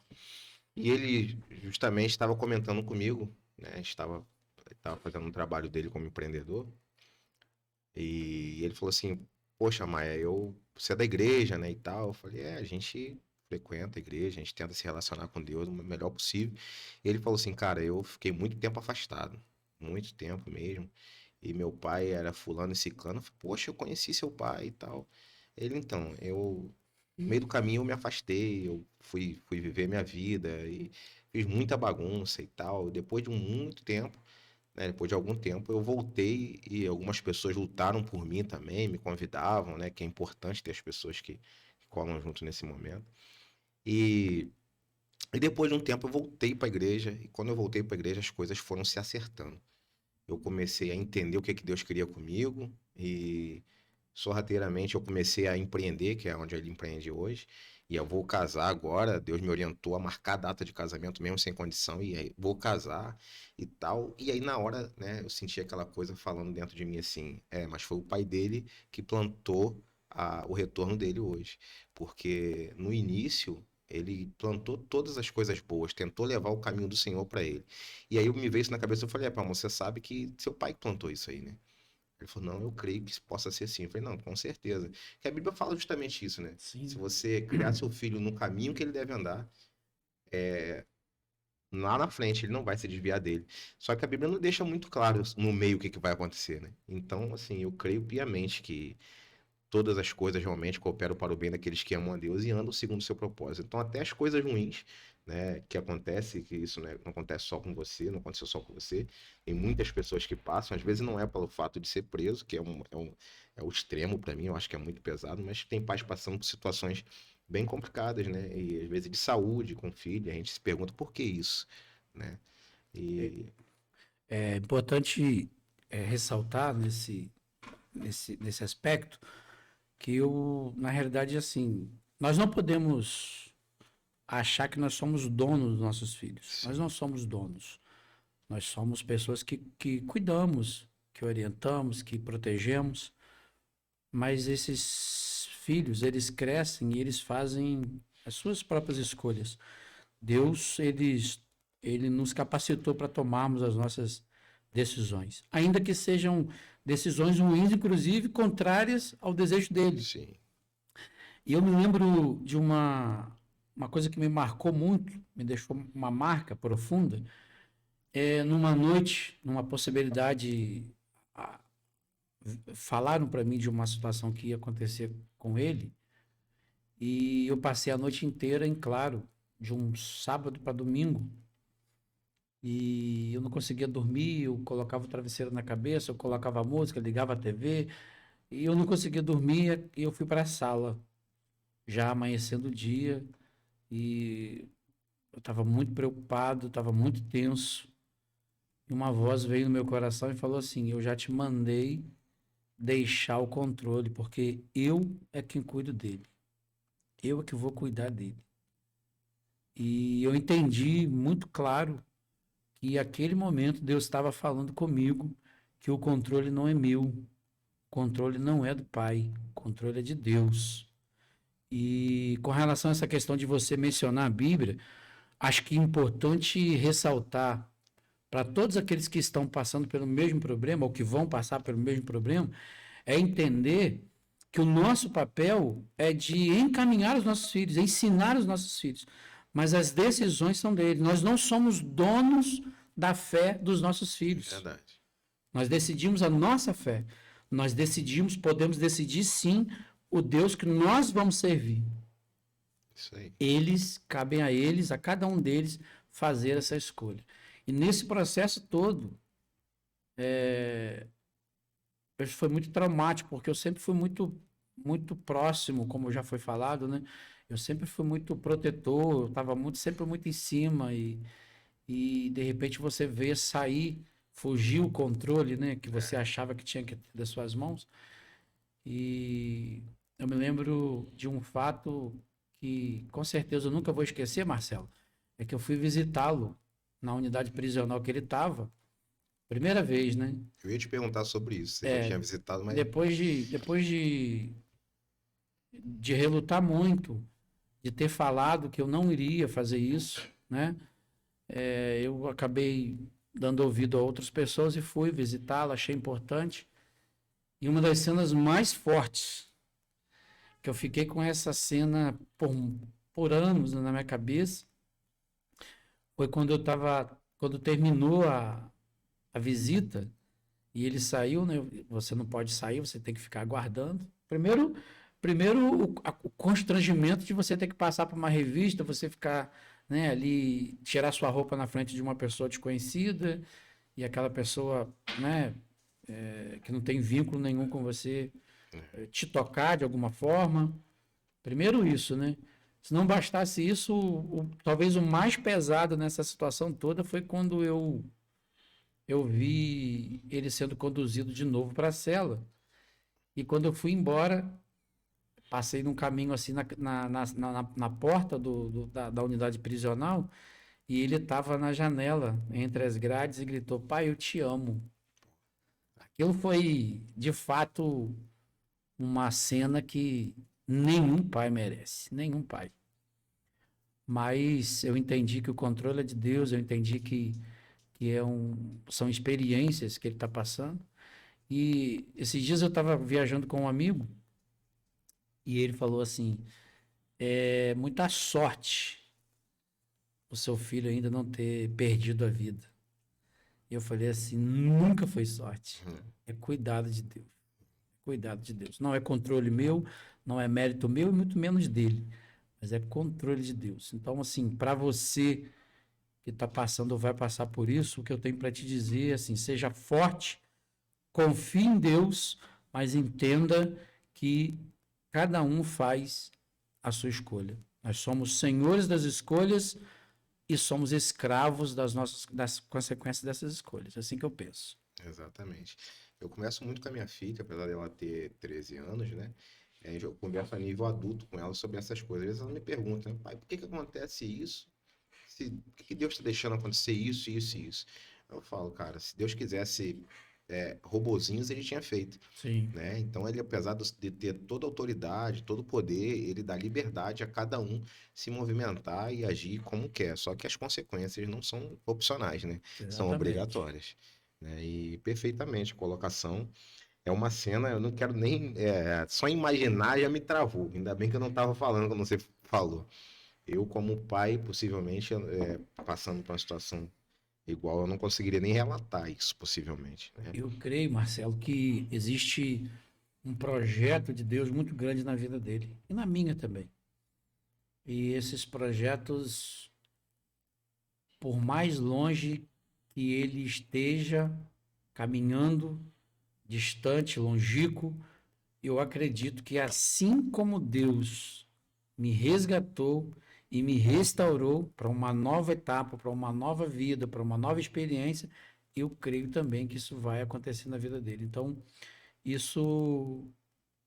E ele justamente estava comentando comigo, né? Estava fazendo um trabalho dele como empreendedor, e ele falou assim: Poxa, Maia, você é da igreja, né? E tal. Eu falei: a gente frequenta a igreja, a gente tenta se relacionar com Deus o melhor possível. E ele falou assim: Cara, eu fiquei muito tempo afastado, muito tempo mesmo. E meu pai era fulano e ciclano. Eu falei, Poxa, eu conheci seu pai e tal. Ele, então, no meio do caminho eu me afastei, eu fui viver minha vida e fiz muita bagunça e tal. Depois de muito tempo, né, depois de algum tempo, eu voltei e algumas pessoas lutaram por mim também, me convidavam, né, que é importante ter as pessoas que colam junto nesse momento. E, e depois de um tempo eu voltei para a igreja, e quando eu voltei para a igreja as coisas foram se acertando. Eu comecei a entender o que que Deus queria comigo e sorrateiramente eu comecei a empreender, que é onde ele empreende hoje. E eu vou casar agora. Deus me orientou a marcar a data de casamento mesmo sem condição. E aí vou casar e tal. E aí na hora, né, eu senti aquela coisa falando dentro de mim assim: mas foi o pai dele que plantou o retorno dele hoje. Porque no início. Ele plantou todas as coisas boas, tentou levar o caminho do Senhor para ele. E aí me veio isso na cabeça, eu falei, pá, você sabe que seu pai que plantou isso aí, né? Ele falou, não, eu creio que isso possa ser assim. Eu falei, não, com certeza. Porque a Bíblia fala justamente isso, né? Se Sim. você criar seu filho no caminho que ele deve andar, lá na frente ele não vai se desviar dele. Só que a Bíblia não deixa muito claro no meio o que que vai acontecer, né? Então, assim, eu creio piamente que todas as coisas realmente cooperam para o bem daqueles que amam a Deus e andam segundo o seu propósito. Então, até as coisas ruins, né, que acontece, que isso, né, não acontece só com você, não aconteceu só com você. Tem muitas pessoas que passam, às vezes não é pelo fato de ser preso, que é o extremo para mim, eu acho que é muito pesado, mas tem pais passando por situações bem complicadas, né, e às vezes de saúde com filho, a gente se pergunta por que isso, né? E É importante ressaltar nesse aspecto que na realidade, assim, nós não podemos achar que nós somos donos dos nossos filhos. Nós sim, não somos donos. Nós somos pessoas que cuidamos, que orientamos, que protegemos, mas esses filhos, eles crescem e eles fazem as suas próprias escolhas. Deus, ele nos capacitou para tomarmos as nossas decisões, ainda que sejam decisões ruins, inclusive contrárias ao desejo dele. sim, E eu me lembro de uma coisa que me marcou muito, me deixou uma marca profunda, numa noite, numa possibilidade, a- falaram para mim de uma situação que ia acontecer com ele, e eu passei a noite inteira em claro, de um sábado para domingo, e eu não conseguia dormir, eu colocava o travesseiro na cabeça, eu colocava a música, ligava a TV, e eu não conseguia dormir, e eu fui para a sala, já amanhecendo o dia, e eu estava muito preocupado, estava muito tenso, e uma voz veio no meu coração e falou assim: Eu já te mandei deixar o controle, porque eu é quem cuido dele. Eu é que vou cuidar dele. E eu entendi muito claro que aquele momento Deus estava falando comigo que o controle não é meu, o controle não é do Pai, o controle é de Deus. E com relação a essa questão de você mencionar a Bíblia, acho que é importante ressaltar para todos aqueles que estão passando pelo mesmo problema ou que vão passar pelo mesmo problema, é entender que o nosso papel é de encaminhar os nossos filhos, ensinar os nossos filhos, mas as decisões são deles. Nós não somos donos da fé dos nossos filhos. Verdade. Nós decidimos a nossa fé. Nós decidimos, podemos decidir sim o Deus que nós vamos servir. Isso aí. Cabem a eles, a cada um deles, fazer essa escolha. E nesse processo todo, foi muito traumático, porque eu sempre fui muito próximo, como já foi falado, né? Eu sempre fui muito protetor, eu estava sempre muito em cima e de repente você vê sair, fugir o controle, né? Que você achava que tinha que ter das suas mãos. E eu me lembro de um fato que com certeza eu nunca vou esquecer, Marcelo, é que eu fui visitá-lo na unidade prisional que ele estava, primeira vez, né? Eu ia te perguntar sobre isso. Você já tinha visitado, mas... Depois de relutar muito, de ter falado que eu não iria fazer isso, né? Eu acabei dando ouvido a outras pessoas e fui visitá-lo, achei importante. E uma das cenas mais fortes, que eu fiquei com essa cena por anos na minha cabeça, foi quando terminou a visita e ele saiu, né? Você não pode sair, você tem que ficar aguardando. Primeiro o constrangimento de você ter que passar por uma revista, você ficar, né, ali, tirar sua roupa na frente de uma pessoa desconhecida e aquela pessoa, né, que não tem vínculo nenhum com você, te tocar de alguma forma. Primeiro isso, né? Se não bastasse isso, talvez o mais pesado nessa situação toda foi quando eu vi ele sendo conduzido de novo para a cela. E quando eu fui embora, passei num caminho assim na porta da unidade prisional e ele estava na janela, entre as grades, e gritou: "Pai, eu te amo". Aquilo foi, de fato, uma cena que nenhum pai merece, nenhum pai. Mas eu entendi que o controle é de Deus, eu entendi que são experiências que ele está passando. E esses dias eu estava viajando com um amigo e ele falou assim: é muita sorte o seu filho ainda não ter perdido a vida. E eu falei assim: nunca foi sorte, é cuidado de Deus. Cuidado de Deus. Não é controle meu, não é mérito meu e muito menos dele, mas é controle de Deus. Então, assim, para você que está passando ou vai passar por isso, o que eu tenho para te dizer é assim: seja forte, confie em Deus, mas entenda que cada um faz a sua escolha. Nós somos senhores das escolhas e somos escravos das consequências dessas escolhas. É assim que eu penso. Exatamente. Eu converso muito com a minha filha, apesar dela ter 13 anos, né? Eu converso a nível adulto com ela sobre essas coisas. Às vezes ela me pergunta: pai, por que acontece isso? Por que Deus está deixando acontecer isso, isso e isso? Eu falo: cara, se Deus quisesse robozinhos, ele tinha feito. Sim. Né? Então ele, apesar de ter toda a autoridade, todo o poder, ele dá liberdade a cada um se movimentar e agir como quer. Só que as consequências não são opcionais, né? Exatamente. São obrigatórias. Né? E perfeitamente, a colocação é uma cena, eu não quero nem... só imaginar já me travou. Ainda bem que eu não estava falando quando você falou. Eu, como pai, possivelmente, passando por uma situação igual, eu não conseguiria nem relatar isso, possivelmente. Né? Eu creio, Marcelo, que existe um projeto de Deus muito grande na vida dele e na minha também. E esses projetos, por mais longe que ele esteja caminhando, distante, longínquo, eu acredito que assim como Deus me resgatou e me restaurou para uma nova etapa, para uma nova vida, para uma nova experiência, eu creio também que isso vai acontecer na vida dele. Então, isso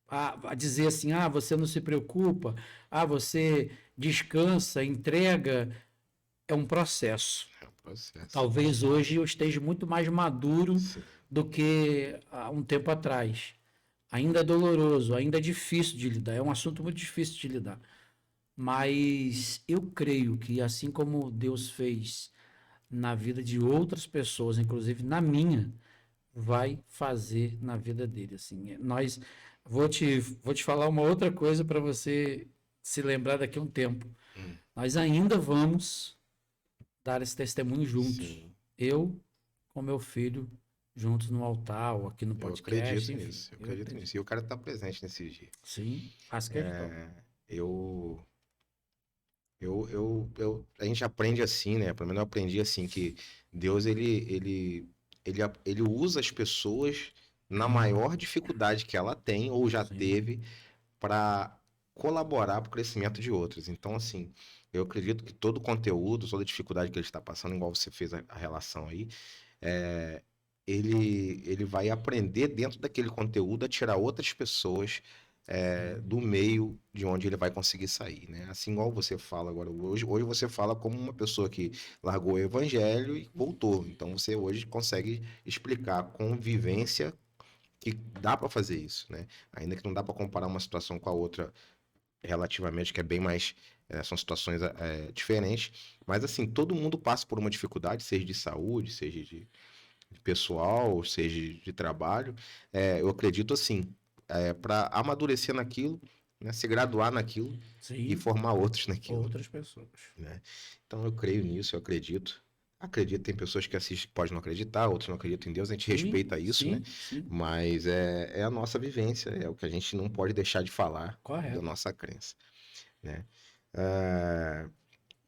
a dizer assim: você não se preocupa, você descansa, entrega, é um processo. É um processo. Talvez hoje eu esteja muito mais maduro do que há um tempo atrás. Ainda é doloroso, ainda é difícil de lidar, é um assunto muito difícil de lidar. Mas eu creio que assim como Deus fez na vida de outras pessoas, inclusive na minha, vai fazer na vida dele. Assim, vou te falar uma outra coisa para você se lembrar daqui a um tempo. Nós ainda vamos dar esse testemunho juntos. Sim. eu com meu filho juntos no altar ou aqui no Eu podcast, acredito enfim. nisso, eu acredito nisso. E eu quero estar presente nesse dia. Sim, faço questão. Eu, a gente aprende assim, né? Pelo menos eu aprendi assim, que Deus, ele usa as pessoas na maior dificuldade que ela tem ou já Sim, teve para colaborar para o crescimento de outros. Então, assim, eu acredito que todo o conteúdo, toda a dificuldade que ele está passando, igual você fez a relação aí, é, ele vai aprender dentro daquele conteúdo a tirar outras pessoas sim. do meio de onde ele vai conseguir sair, né? Assim igual você fala agora hoje você fala como uma pessoa que largou o evangelho e voltou. Então você hoje consegue explicar com vivência que dá para fazer isso, né? Ainda que não dá para comparar uma situação com a outra relativamente, que é bem mais. São situações diferentes, mas assim, todo mundo passa por uma dificuldade, seja de saúde, seja de pessoal, seja de trabalho. Eu acredito assim, para amadurecer naquilo, né, se graduar naquilo e Sim, formar outros naquilo, outras pessoas. né? Então eu creio nisso, eu acredito. Acredito, tem pessoas que assistem que podem não acreditar, outros não acreditam em Deus, a gente Sim, respeita isso, né? sim, sim. Mas é a nossa vivência, é o que a gente não pode deixar de falar da Correto. nossa crença, né? Ah,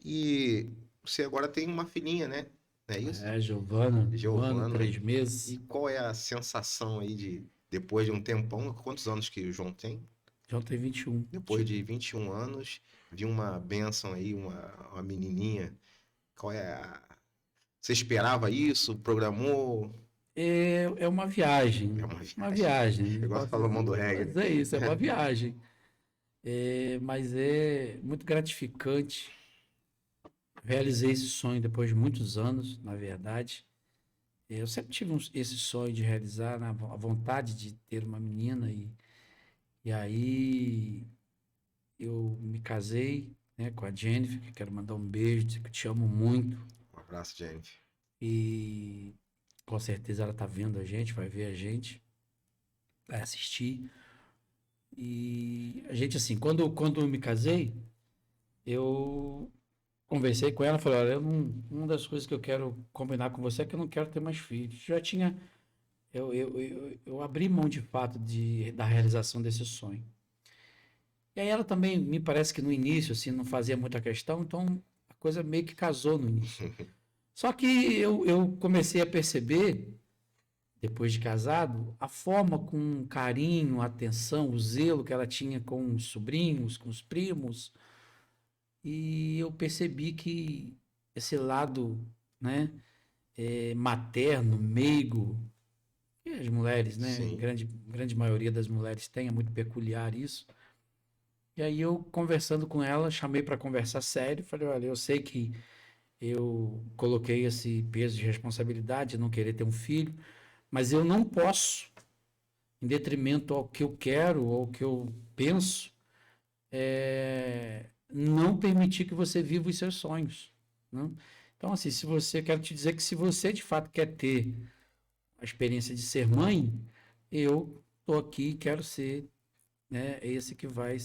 e você agora tem uma filhinha, né? É isso? É, Giovana, um ano, Giovana. 3 meses. E qual é a sensação aí de, depois de um tempão, quantos anos que o João tem? João tem 21. Depois de 21 anos, de uma bênção aí, uma menininha. Qual é a... Você esperava isso? Programou? É uma É viagem. uma Uma viagem. viagem. Igual você Posso falou, mão do dizer, posso reggae. dizer isso, é uma viagem. Mas é muito gratificante. Realizei esse sonho depois de muitos anos, na verdade. Eu sempre tive esse sonho de realizar, a vontade de ter uma menina. E aí eu me casei, né, com a Jennifer, que quero mandar um beijo, dizer que eu te amo muito. Um abraço, Jennifer. E com certeza ela tá vendo a gente, vai ver a gente, vai assistir. E a gente, assim, quando eu me casei, eu conversei com ela, falei, olha, uma das coisas que eu quero combinar com você é que eu não quero ter mais filhos. Já tinha, eu abri mão de fato da realização desse sonho. E aí ela também, me parece que no início, assim, não fazia muita questão, então a coisa meio que casou no início. Só que eu comecei a perceber, depois de casado, a forma com carinho, atenção, o zelo que ela tinha com os sobrinhos, com os primos, e eu percebi que esse lado, né, materno, meigo, que as mulheres, né, Sim. grande maioria das mulheres tem, é muito peculiar isso. E aí eu conversando com ela, chamei para conversar sério, falei, olha, eu sei que eu coloquei esse peso de responsabilidade, de não querer ter um filho, mas eu não posso, em detrimento ao que eu quero ou ao que eu penso, não permitir que você viva os seus sonhos, né? Então, assim, se você, quero te dizer que se você de fato quer ter a experiência de ser mãe, eu estou aqui, quero ser, né, esse que vai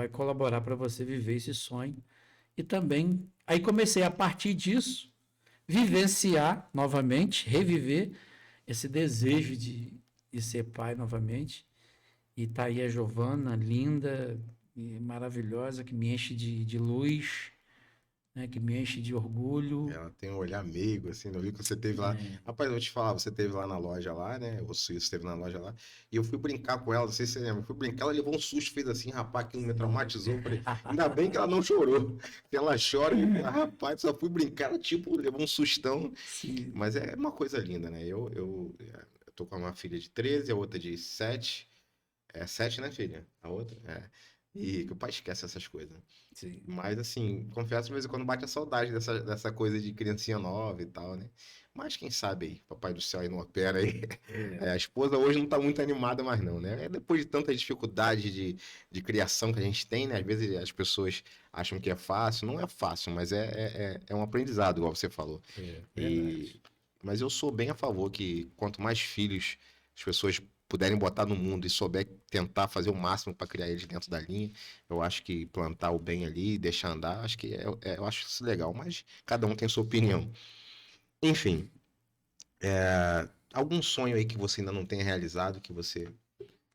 colaborar para você viver esse sonho. E também, aí comecei a partir disso, vivenciar novamente, reviver esse desejo de ser pai novamente. E tá aí a Giovana, linda e maravilhosa, que me enche de luz, né? Que me enche de orgulho. Ela tem um olhar meigo, assim, eu vi que você teve lá. É, Rapaz, eu vou te falar, você teve lá na loja lá, né? O Suíço esteve na loja lá. E eu fui brincar com ela, não sei se você lembra. Eu fui brincar, ela levou um susto, fez assim, rapaz, aquilo me traumatizou. Eu falei, ainda bem que ela não chorou. Se ela chora, eu falo, rapaz, só fui brincar, ela, tipo, levou um sustão. sim, Mas é uma coisa linda, né? Eu tô com uma filha de 13, a outra de 7. É 7, né, filha? A outra? É. E que o pai esquece essas coisas. sim. Mas, assim, confesso, de vez em quando bate a saudade dessa coisa de criancinha nova e tal, né? Mas quem sabe aí, Papai do Céu aí não opera aí. É, A esposa hoje não tá muito animada mais não, né? Depois de tanta dificuldade de criação que a gente tem, né? Às vezes as pessoas acham que é fácil. Não é fácil, mas é um aprendizado, igual você falou. verdade. E... Mas eu sou bem a favor que quanto mais filhos as pessoas puderem botar no mundo e souber tentar fazer o máximo para criar eles dentro da linha, eu acho que plantar o bem ali, deixar andar, acho que eu acho isso legal, mas cada um tem sua opinião. Enfim, algum sonho aí que você ainda não tenha realizado, que você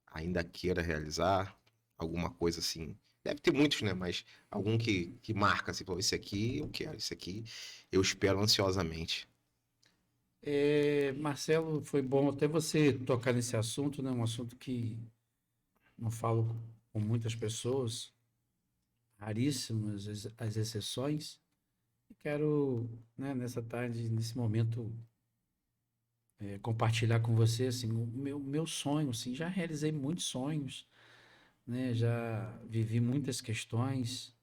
ainda queira realizar? Alguma coisa assim? Deve ter muitos, né? Mas algum que marca, assim, pô, esse aqui eu quero, esse aqui eu espero ansiosamente. Marcelo, foi bom até você tocar nesse assunto, né? Um assunto que não falo com muitas pessoas, raríssimas as exceções. E quero, né, nessa tarde, nesse momento, compartilhar com você assim, o meu sonho. Assim, já realizei muitos sonhos, né? Já vivi muitas questões.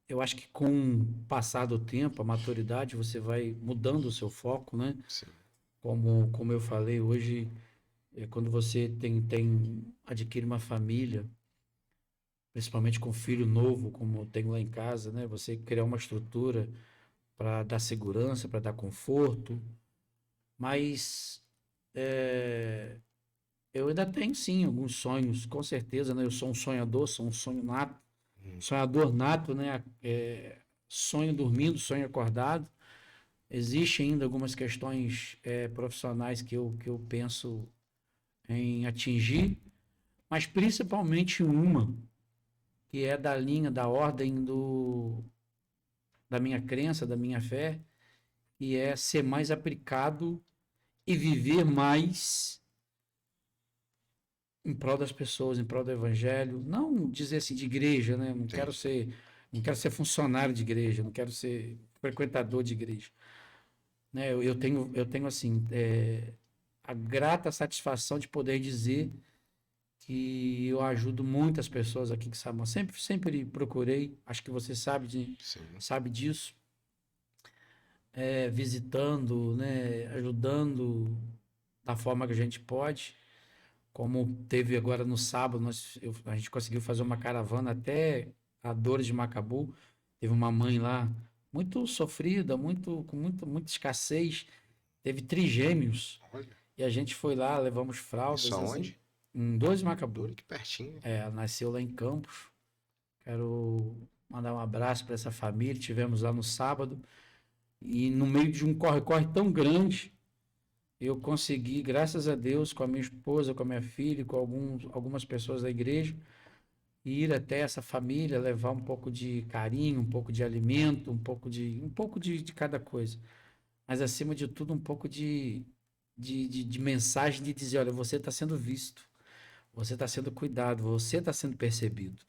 Eu acho que com o passar do tempo, a maturidade, você vai mudando o seu foco, né? Sim, Como eu falei hoje, quando você adquire uma família, principalmente com um filho novo, como eu tenho lá em casa, né? Você criar uma estrutura para dar segurança, para dar conforto, mas é, eu ainda tenho sim alguns sonhos, com certeza, né? Eu sou um sonhador, sou um sonhador nato, né? Sonho dormindo, sonho acordado. Existem ainda algumas questões profissionais que eu penso em atingir, mas principalmente uma que é da linha, da ordem da minha crença, da minha fé, que é ser mais aplicado e viver mais em prol das pessoas, em prol do evangelho. Não dizer assim de igreja, né? entendi. Não quero ser funcionário de igreja, não quero ser frequentador de igreja. Né? Eu tenho assim, a grata satisfação de poder dizer que eu ajudo muitas pessoas aqui que sabem. Sempre procurei, acho que você Sim. sabe disso, visitando, né, ajudando da forma que a gente pode. Como teve agora no sábado, a gente conseguiu fazer uma caravana até a Dores de Macabu. Teve uma mãe lá muito sofrida, muita escassez. Teve trigêmeos. Olha, E a gente foi lá, levamos isso fraldas, assim, aonde? em Dores de Macabu. Olha que pertinho. Ela nasceu lá em Campos. Quero mandar um abraço para essa família. Tivemos lá no sábado. E no meio de um corre-corre tão grande, eu consegui, graças a Deus, com a minha esposa, com a minha filha, com algumas pessoas da igreja, ir até essa família, levar um pouco de carinho, um pouco de alimento, um pouco de cada coisa. Mas, acima de tudo, um pouco de mensagem de dizer: olha, você está sendo visto, você está sendo cuidado, você está sendo percebido.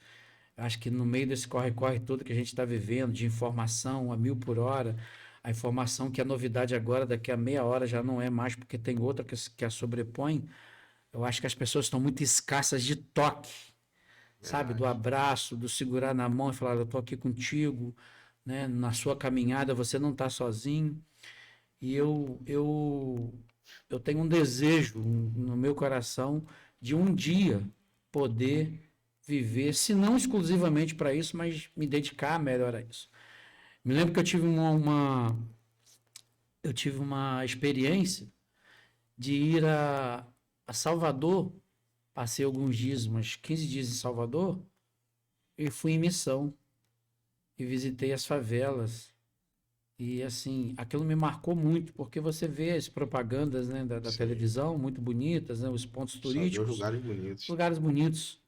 Eu acho que no meio desse corre-corre todo que a gente está vivendo, de informação a 1.000 por hora, a informação que é novidade agora, daqui a meia hora já não é mais, porque tem outra que a sobrepõe. Eu acho que as pessoas estão muito escassas de toque, sabe? Do Verdade. abraço, do segurar na mão e falar: eu estou aqui contigo, né? Na sua caminhada, você não está sozinho. E eu tenho um desejo no meu coração de um dia poder viver, se não exclusivamente para isso, mas me dedicar melhor a isso. Me lembro que eu tive uma experiência de ir a Salvador, passei alguns dias, uns 15 dias em Salvador, e fui em missão, e visitei as favelas. E assim, aquilo me marcou muito, porque você vê as propagandas, né, da Sim. televisão, muito bonitas, né, os pontos Só ver os turísticos, lugares bonitos. lugares bonitos,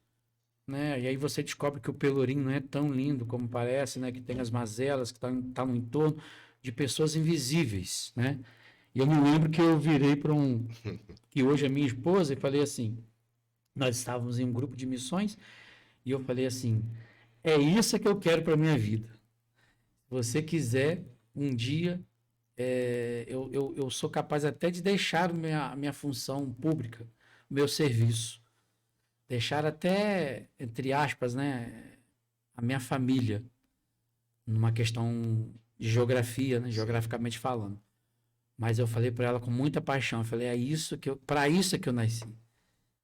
né? E aí você descobre que o Pelourinho não é tão lindo como parece, né? Que tem as mazelas, que tá no entorno de pessoas invisíveis, né? E eu me lembro que eu virei que hoje é minha esposa, e falei assim, nós estávamos em um grupo de missões, e eu falei assim: é isso que eu quero para minha vida. Se você quiser, um dia, eu sou capaz até de deixar minha função pública, meu serviço. Deixar até, entre aspas, né, a minha família, numa questão de geografia, né, Sim. geograficamente falando. Mas eu falei para ela com muita paixão, eu falei: para isso é que eu nasci,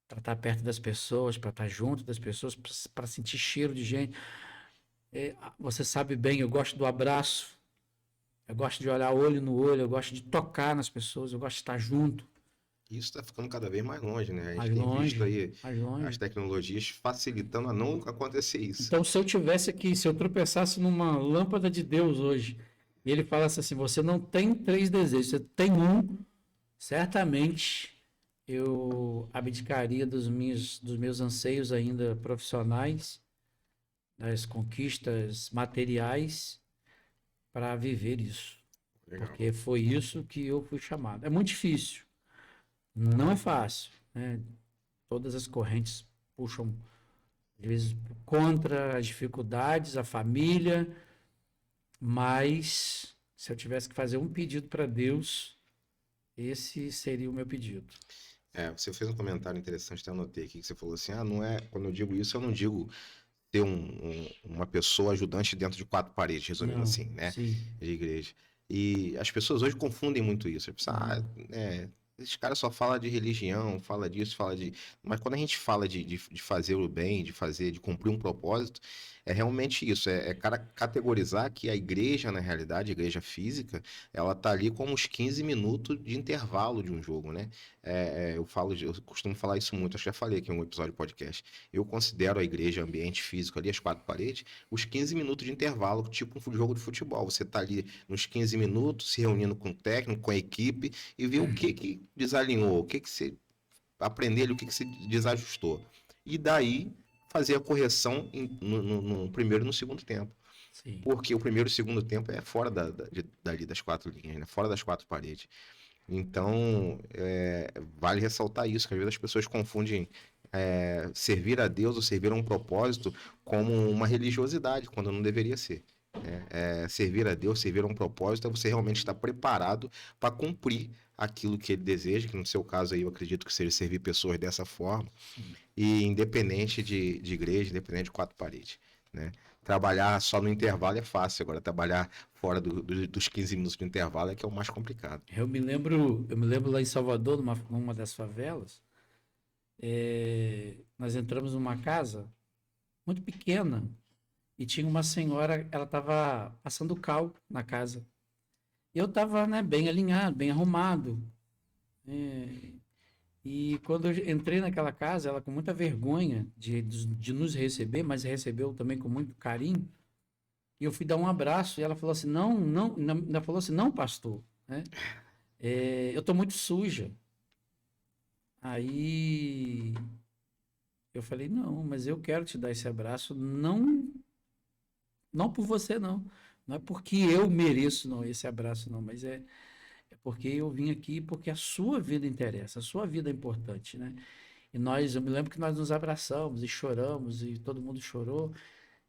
para estar perto das pessoas, para estar junto das pessoas, para sentir cheiro de gente. Você sabe bem, eu gosto do abraço, eu gosto de olhar olho no olho, eu gosto de tocar nas pessoas, eu gosto de estar junto, Isso está ficando cada vez mais longe, né? A gente mais tem visto longe, aí mais as longe. tecnologias facilitando a não acontecer isso. Então, se eu tropeçasse numa lâmpada de Deus hoje, E ele fala assim: você não tem 3 desejos, você tem um. Certamente eu abdicaria dos meus anseios ainda profissionais, das conquistas materiais, para viver isso. Legal. Porque foi isso que eu fui chamado. É muito difícil, não é fácil, né? Todas as correntes puxam, às vezes, contra as dificuldades, a família, mas se eu tivesse que fazer um pedido para Deus, esse seria o meu pedido. Você fez um comentário interessante, até anotei aqui, que você falou assim, não é, quando eu digo isso, eu não digo ter uma pessoa ajudante dentro de 4 paredes, resumindo Não, assim, né, sim. de igreja. E as pessoas hoje confundem muito isso. Pensam, esses caras só falam de religião, fala disso, fala de... Mas quando a gente fala de fazer o bem, de cumprir um propósito, é realmente isso, categorizar que a igreja, na realidade, a igreja física, ela tá ali como uns 15 minutos de intervalo de um jogo, né? Eu costumo falar isso muito, acho que já falei aqui em um episódio do podcast. Eu considero a igreja ambiente físico ali, as 4 paredes, os 15 minutos de intervalo, tipo um jogo de futebol. Você tá ali nos 15 minutos, se reunindo com o técnico, com a equipe, e ver o que desalinhou, o que você aprender ali, o que se desajustou. E daí fazer a correção no primeiro e no segundo tempo. Sim. Porque o primeiro e o segundo tempo é fora dali das 4 linhas, né? Fora das 4 paredes. Então, vale ressaltar isso, que às vezes as pessoas confundem servir a Deus ou servir a um propósito como uma religiosidade, quando não deveria ser. Servir a Deus, servir a um propósito, é você realmente estar preparado para cumprir aquilo que ele deseja, que no seu caso aí eu acredito que seja servir pessoas dessa forma, Sim. e independente de igreja, independente de 4 paredes, né? Trabalhar só no intervalo é fácil, agora trabalhar fora dos 15 minutos de intervalo é que é o mais complicado. Eu me lembro lá em Salvador, numa das favelas, nós entramos numa casa muito pequena e tinha uma senhora, ela estava passando cal na casa. E eu estava, né, bem alinhado, bem arrumado. É, e quando eu entrei naquela casa, ela com muita vergonha de nos receber, mas recebeu também com muito carinho. E eu fui dar um abraço e ela falou assim: não, não, ainda falou assim: não, pastor, né? Eu estou muito suja. Aí eu falei: não, mas eu quero te dar esse abraço, não, não por você, não. Não é porque eu mereço, não, esse abraço, não, mas é porque eu vim aqui porque a sua vida interessa, a sua vida é importante, né? Eu me lembro que nós nos abraçamos e choramos e todo mundo chorou.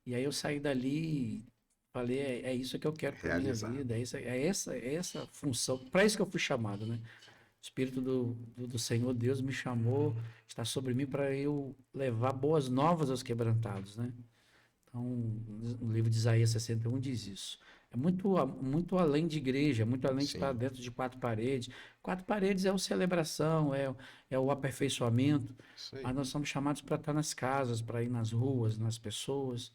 E aí eu saí dali e falei, é isso que eu quero para minha Realizar. vida, é essa função, para isso que eu fui chamado, né? O Espírito do Senhor Deus me chamou, está sobre mim para eu levar boas novas aos quebrantados, né? Então, no livro de Isaías 61 diz isso. É muito além de igreja, muito além de estar Sim, dentro de 4 paredes. 4 paredes é a celebração, é o aperfeiçoamento, isso aí. mas nós somos chamados para estar nas casas, para ir nas ruas, nas pessoas.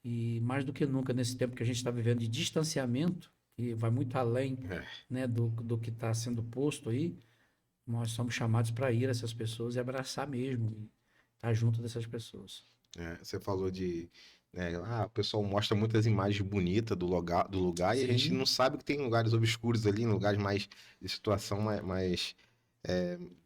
E mais do que nunca, nesse tempo que a gente está vivendo de distanciamento, que vai muito além, É. né, do que está sendo posto aí, nós somos chamados para ir a essas pessoas e abraçar mesmo, e estar junto dessas pessoas. Você falou o pessoal mostra muitas imagens bonitas do lugar e a gente não Sim, sabe que tem lugares obscuros ali, lugares mais de situação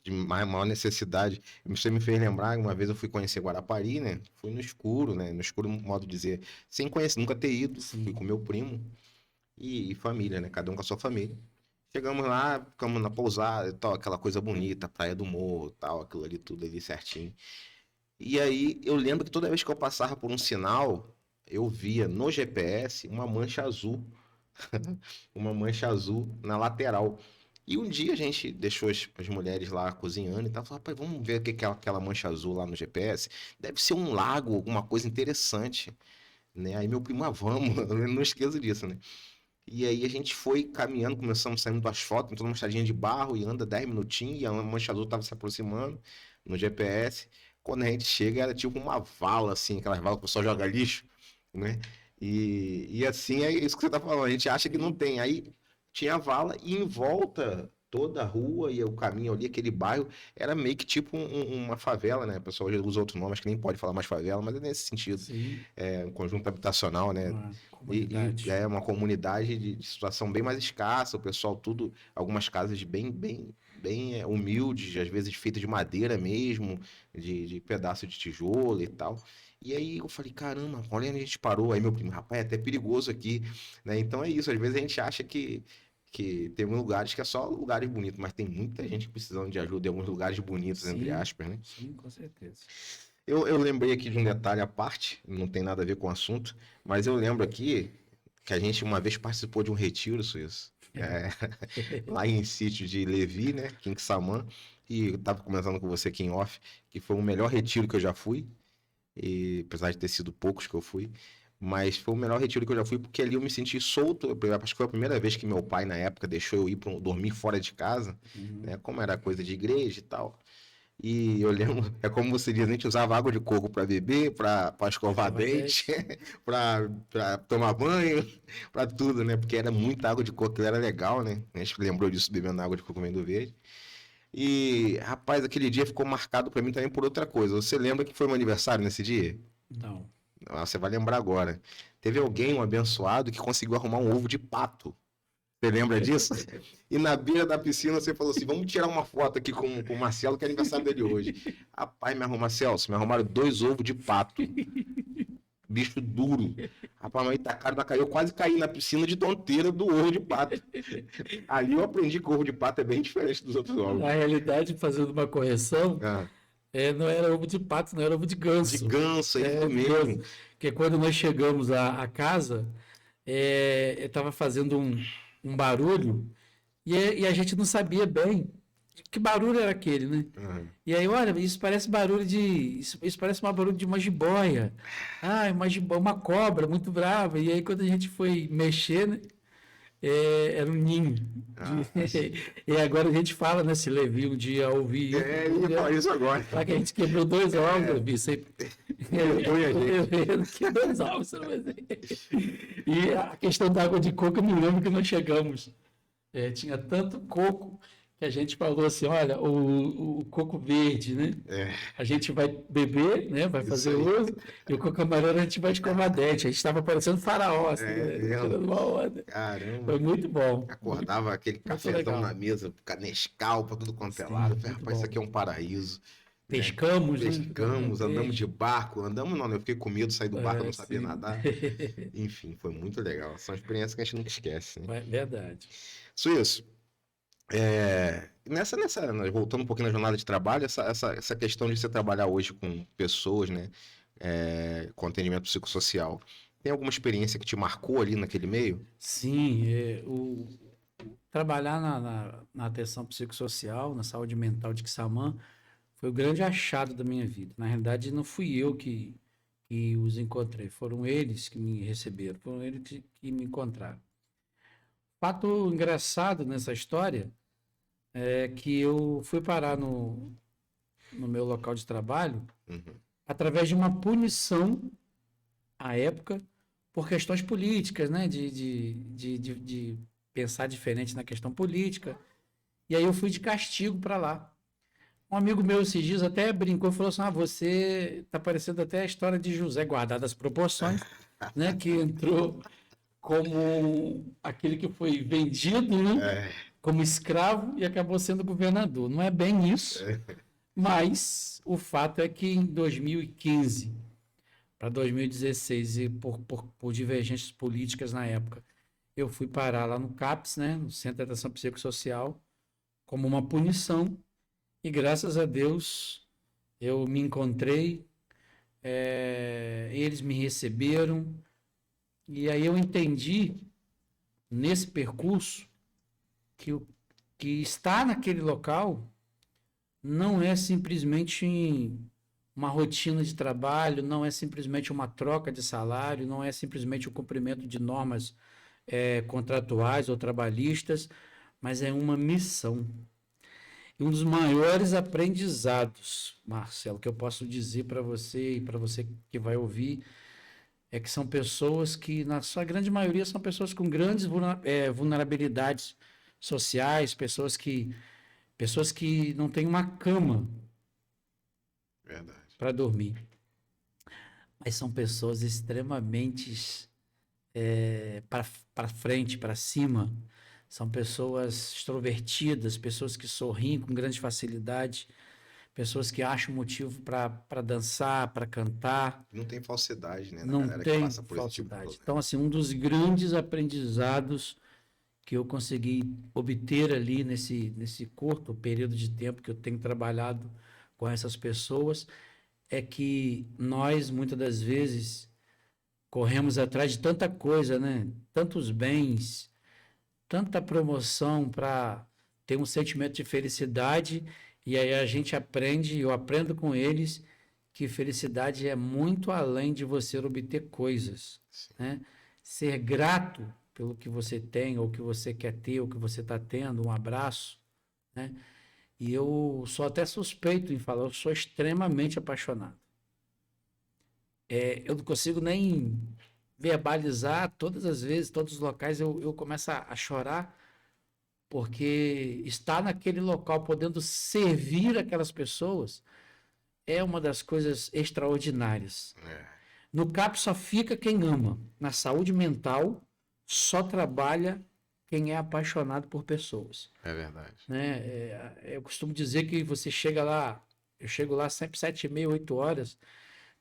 de maior necessidade. Você me fez lembrar, uma vez eu fui conhecer Guarapari, né? Fui no escuro, né? No escuro, modo de dizer, sem conhecer, nunca ter ido. Fui com sim. meu primo e família, né? Cada um com a sua família. Chegamos lá, ficamos na pousada e tal, aquela coisa bonita, Praia do Morro, tal, aquilo ali tudo ali certinho. E aí eu lembro que toda vez que eu passava por um sinal, eu via no GPS uma mancha azul, uma mancha azul na lateral. E um dia a gente deixou as mulheres lá cozinhando e tal, falou, rapaz, vamos ver o que é aquela mancha azul lá no GPS. Deve ser um lago, alguma coisa interessante, né? Aí meu primo, vamos, eu não esqueço disso, né? E aí a gente foi caminhando, começamos saindo do asfalto, entrou numa estradinha de barro e anda 10 minutinhos e a mancha azul tava se aproximando no GPS. Quando a gente chega, era tipo uma vala, assim, aquelas valas que o pessoal joga lixo, né? E assim é isso que você tá falando, a gente acha que não Sim. tem. Aí tinha a vala e em volta toda a rua e o caminho ali, aquele bairro, era meio que tipo uma favela, né? O pessoal hoje usa outro nome, acho que nem pode falar mais favela, mas é nesse sentido. Sim, É um conjunto habitacional, né? uma E comunidade. é uma comunidade de situação bem mais escassa, o pessoal tudo, algumas casas bem humildes, às vezes feitas de madeira mesmo, de pedaço de tijolo e tal. E aí eu falei, caramba, olha onde a gente parou. Aí meu primo, rapaz, é até perigoso aqui, né? Então é isso, às vezes a gente acha que tem alguns lugares que é só lugares bonitos, mas tem muita gente precisando de ajuda em alguns lugares bonitos, entre Sim, aspas, né? sim, com certeza. Eu lembrei aqui de um detalhe à parte, não tem nada a ver com o assunto, mas eu lembro aqui que a gente uma vez participou de um retiro, Suíço, lá em sítio de Levi, né, aqui em Quissamã, e eu tava comentando com você aqui em off, que foi o melhor retiro que eu já fui, e apesar de ter sido poucos que eu fui, mas foi o melhor retiro que eu já fui, porque ali eu me senti solto, acho que foi a primeira vez que meu pai, na época, deixou eu ir dormir fora de casa, Uhum. né, como era coisa de igreja e tal, e eu lembro, é como você diz, a gente usava água de coco para beber, para escovar Escova dente, dente. para tomar banho, para tudo, né? Porque era muita água de coco, aquilo era legal, né? A gente lembrou disso bebendo água de coco do verde. E, rapaz, aquele dia ficou marcado para mim também por outra coisa. Você lembra que foi meu aniversário nesse dia? Não. Ah, você vai lembrar agora. Teve alguém, um abençoado, que conseguiu arrumar um ovo de pato. Você lembra disso? E na beira da piscina você falou assim: vamos tirar uma foto aqui com o Marcelo, que é aniversário dele hoje. Rapaz, Celso, me arrumaram 2 ovos de pato. Bicho duro. Rapaz, mas tá caro, caiu. Eu quase caí na piscina de tonteira do ovo de pato. Ali eu aprendi que o ovo de pato é bem diferente dos outros ovos. Na realidade, fazendo uma correção, Ah, não era ovo de pato, não era ovo de de ganso. ganso, é É isso ovo de ganso. mesmo. Porque quando nós chegamos à casa, estava fazendo um barulho e a gente não sabia bem que barulho era aquele, né? Ah, E aí, olha, isso parece barulho de. Isso parece um barulho de uma jiboia. Ah, uma cobra muito brava. E aí, quando a gente foi mexer, né? Era um ninho. ah, E agora a gente fala, né? Se Levi um dia ouvir isso, eu ia falar isso agora. falar que a gente quebrou 2 ovos, Levi. Você... Perdoe a gente. Que 2 ovos, você não vai dizer. E a questão da água de coco, eu me lembro que nós chegamos. Tinha tanto coco que a gente falou assim: olha, o coco verde, né? É, A gente vai beber, né? Vai isso fazer aí. uso, e o coco amarelo a gente vai escovar dente. A gente estava parecendo faraó, assim, É né? mesmo. Tirando uma onda. Caramba. Foi muito bom. Muito, Acordava aquele muito cafezão na legal. mesa, Nescau pra tudo quanto é lado. Sim, Eu falei, muito rapaz, isso bom. aqui é um paraíso, né? Pescamos, né? Pegamos um Pescamos, andamos de peixe. barco, andamos não, né? Eu fiquei com medo de sair do barco, eu não sabia Sim. nadar. Enfim, foi muito legal. São experiências que a gente nunca esquece, né? É verdade. Suíço, voltando um pouquinho na jornada de trabalho, essa questão de você trabalhar hoje com pessoas, né? Com atendimento psicossocial. Tem alguma experiência que te marcou ali naquele meio? Sim, trabalhar na atenção psicossocial, na saúde mental de Quissamã, foi o grande achado da minha vida. Na realidade, não fui eu que os encontrei, foram eles que me receberam, foram eles que me encontraram. Fato engraçado nessa história é que eu fui parar no meu local de trabalho Uhum. através de uma punição à época por questões políticas, né? De pensar diferente na questão política. E aí eu fui de castigo para lá. Um amigo meu esses dias até brincou e falou assim: você está parecendo até a história de José, guardadas as proporções, né? Que entrou como aquele que foi vendido, né? É, Como escravo e acabou sendo governador. Não é bem isso, mas o fato é que em 2015 para 2016, e por divergências políticas na época, eu fui parar lá no CAPS, né? No Centro de Atenção Psicossocial, como uma punição. E graças a Deus eu me encontrei, eles me receberam, e aí eu entendi nesse percurso que estar naquele local não é simplesmente uma rotina de trabalho, não é simplesmente uma troca de salário, não é simplesmente o cumprimento de normas contratuais ou trabalhistas, mas é uma missão. E um dos maiores aprendizados, Marcelo, que eu posso dizer para você e para você que vai ouvir, é que são pessoas que, na sua grande maioria, são pessoas com grandes vulnerabilidades sociais, pessoas que não têm uma cama Verdade. para dormir. Mas são pessoas extremamente para frente, para cima. São pessoas extrovertidas, pessoas que sorriem com grande facilidade, pessoas que acham motivo para dançar, para cantar. Não tem falsidade, né, na Não galera que tem passa por esse tipo de falsidade. problema. Então, assim, um dos grandes aprendizados que eu consegui obter ali nesse curto período de tempo que eu tenho trabalhado com essas pessoas é que nós, muitas das vezes, corremos atrás de tanta coisa, né? Tantos bens, tanta promoção para ter um sentimento de felicidade, e aí a gente aprende, eu aprendo com eles, que felicidade é muito além de você obter coisas, Sim. né? Ser grato pelo que você tem, ou que você quer ter, ou que você está tendo, um abraço, né? E eu sou até suspeito em falar, eu sou extremamente apaixonado. Eu não consigo nem verbalizar todas as vezes, todos os locais, eu começo a chorar, porque estar naquele local, podendo servir aquelas pessoas, é uma das coisas extraordinárias. É, No CAP só fica quem ama. Na saúde mental, só trabalha quem é apaixonado por pessoas. é verdade. Né? Eu costumo dizer que você chega lá, eu chego lá sempre 7h30, 8 horas,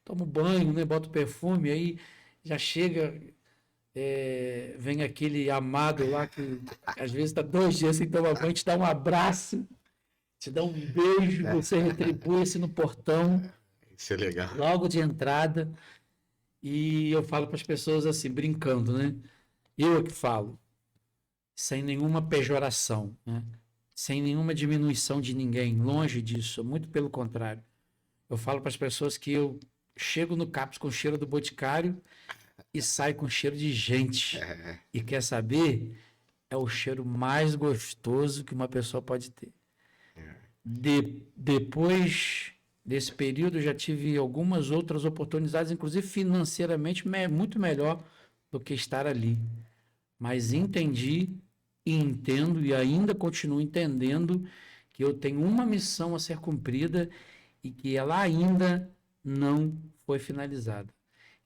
tomo banho, né? Boto perfume, aí já chega, vem aquele amado lá que às vezes está 2 dias sem tomar banho, te dá um abraço, te dá um beijo, você retribui-se no portão, Isso é legal. logo de entrada. E eu falo para as pessoas assim, brincando, né? Eu é que falo, sem nenhuma pejoração, né? Sem nenhuma diminuição de ninguém, longe disso, muito pelo contrário. Eu falo para as pessoas que eu chego no CAPS com o cheiro do Boticário e saio com cheiro de gente. É, E quer saber? É o cheiro mais gostoso que uma pessoa pode ter. Depois desse período, eu já tive algumas outras oportunidades, inclusive financeiramente, muito melhor do que estar ali. Mas entendi e entendo e ainda continuo entendendo que eu tenho uma missão a ser cumprida e que ela ainda não foi finalizada.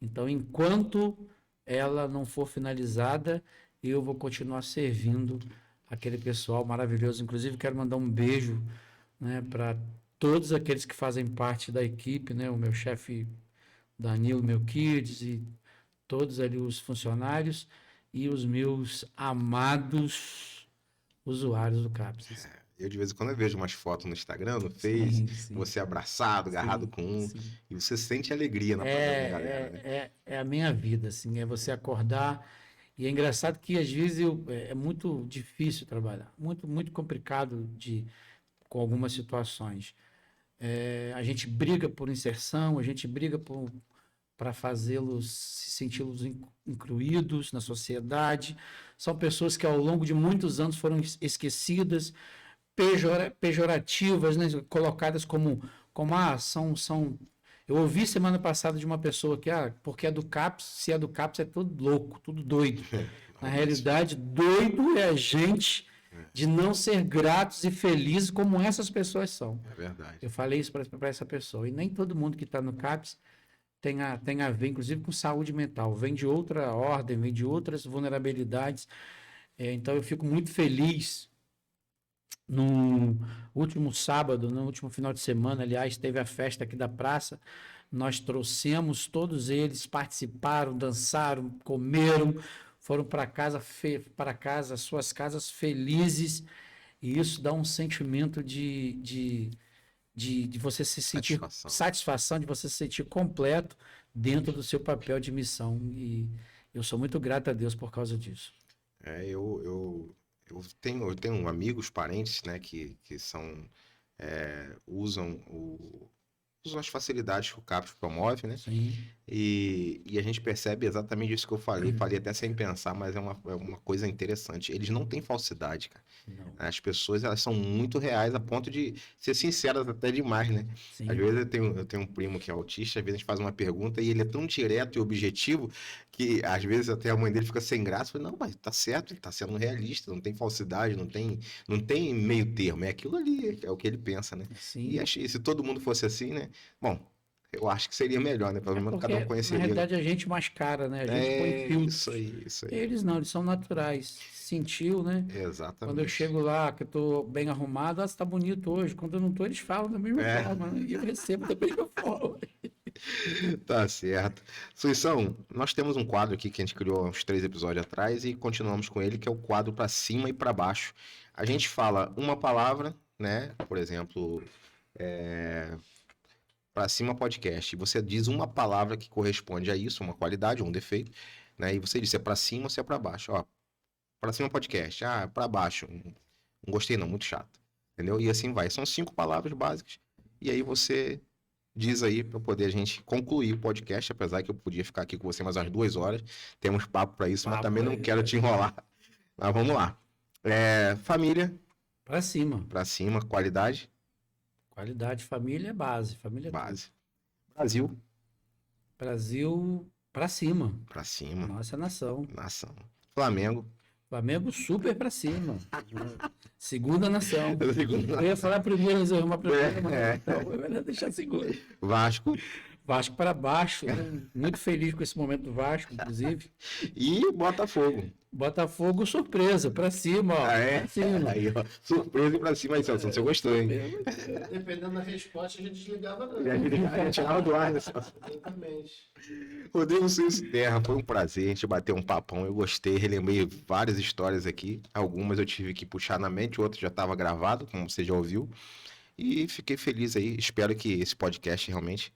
Então, enquanto ela não for finalizada, eu vou continuar servindo aquele pessoal maravilhoso. Inclusive, quero mandar um beijo, né, para todos aqueles que fazem parte da equipe, né, o meu chefe Danilo Melquides e todos ali os funcionários e os meus amados usuários do CAPS. eu de vez em quando eu vejo umas fotos no Instagram, no Face, Sim. você abraçado, agarrado Sim, com um, sim. e você sente alegria na presença da galera, né? É a minha vida, assim, é você acordar. E é engraçado que às vezes é muito difícil trabalhar, muito complicado com algumas situações. A gente briga por inserção, a gente briga para fazê-los se senti-los incluídos na sociedade. São pessoas que ao longo de muitos anos foram esquecidas, pejorativas, né? Colocadas como são. Eu ouvi semana passada de uma pessoa que, porque é do CAPS, se é do CAPS é tudo louco, tudo doido. Na realidade, doido é a gente de não ser gratos e felizes como essas pessoas são. É verdade. Eu falei isso para essa pessoa. E nem todo mundo que está no CAPS tem a ver, inclusive, com saúde mental. Vem de outra ordem, vem de outras vulnerabilidades. Então, eu fico muito feliz. No último sábado, no último final de semana, aliás, teve a festa aqui da praça. Nós trouxemos, todos eles participaram, dançaram, comeram, foram para casa, suas casas felizes. E isso dá um sentimento de você se sentir satisfação, de você se sentir completo dentro do seu papel de missão. E eu sou muito grato a Deus por causa disso. Eu tenho amigos, parentes, né, que usam as facilidades que o CAPS promove, né? Sim. E a gente percebe exatamente isso que eu falei até sem pensar, mas é uma coisa interessante. Eles não têm falsidade, cara. Não. As pessoas, elas são muito reais a ponto de ser sinceras até demais, né? Às Sim. vezes eu tenho um primo que é autista, às vezes a gente faz uma pergunta e ele é tão direto e objetivo que às vezes até a mãe dele fica sem graça. Fala, não, mas tá certo, ele tá sendo realista, não tem falsidade, não tem meio termo, é aquilo ali, é o que ele pensa, né? E Sim. achei, se todo mundo fosse assim, né? Bom, eu acho que seria melhor, né? Pelo É menos cada um porque, na conheceria. realidade, a gente mascara, né? A gente põe É isso filtros. aí, isso aí. Eles não, eles são naturais. Sentiu, né? Quando eu Exatamente. chego lá, que eu tô bem arrumado, ah, você tá bonito hoje. Quando eu não tô, eles falam da mesma É, forma, né? E eu recebo da mesma forma. tá certo. Suição, nós temos um quadro aqui que a gente criou há uns 3 episódios atrás e continuamos com ele, que é o quadro para cima e para baixo. A gente fala uma palavra, né? Por exemplo, para cima podcast. E você diz uma palavra que corresponde a isso, uma qualidade ou um defeito, né? E você diz se é para cima ou se é para baixo. Ó, para cima podcast. Ah, para baixo. Não gostei não, muito chato. Entendeu? E assim vai. São 5 palavras básicas. E aí você diz aí para poder a gente concluir o podcast, apesar que eu podia ficar aqui com você mais umas 2 horas. Temos papo para isso, mas também Papo não aí, quero te enrolar. Mas vamos lá. Família, pra cima. para cima, qualidade, Qualidade, família é base. Família é tudo. base. Brasil, Brasil, pra cima. para cima, Nossa nação. nação. Flamengo, Flamengo super pra cima. Segunda nação. Eu ia Segunda- falar primeiro, mas eu ia arrumar primeiro, mas É. então eu ia deixar segunda. Vasco Vasco para baixo, né? Muito feliz com esse momento do Vasco, inclusive. e Botafogo. Botafogo, surpresa, pra cima, ó. Ah, é? Pra cima. Aí, ó, surpresa e pra cima aí, Celso. Você gostou, hein? Dependendo da resposta, a gente desligava não. A gente tirava do ar, né, Celso? Exatamente. Rodrigo Suíço Terra, foi um prazer, a gente bateu um papão, eu gostei, relembrei várias histórias aqui, algumas eu tive que puxar na mente, outras já estava gravado, como você já ouviu, e fiquei feliz aí, espero que esse podcast realmente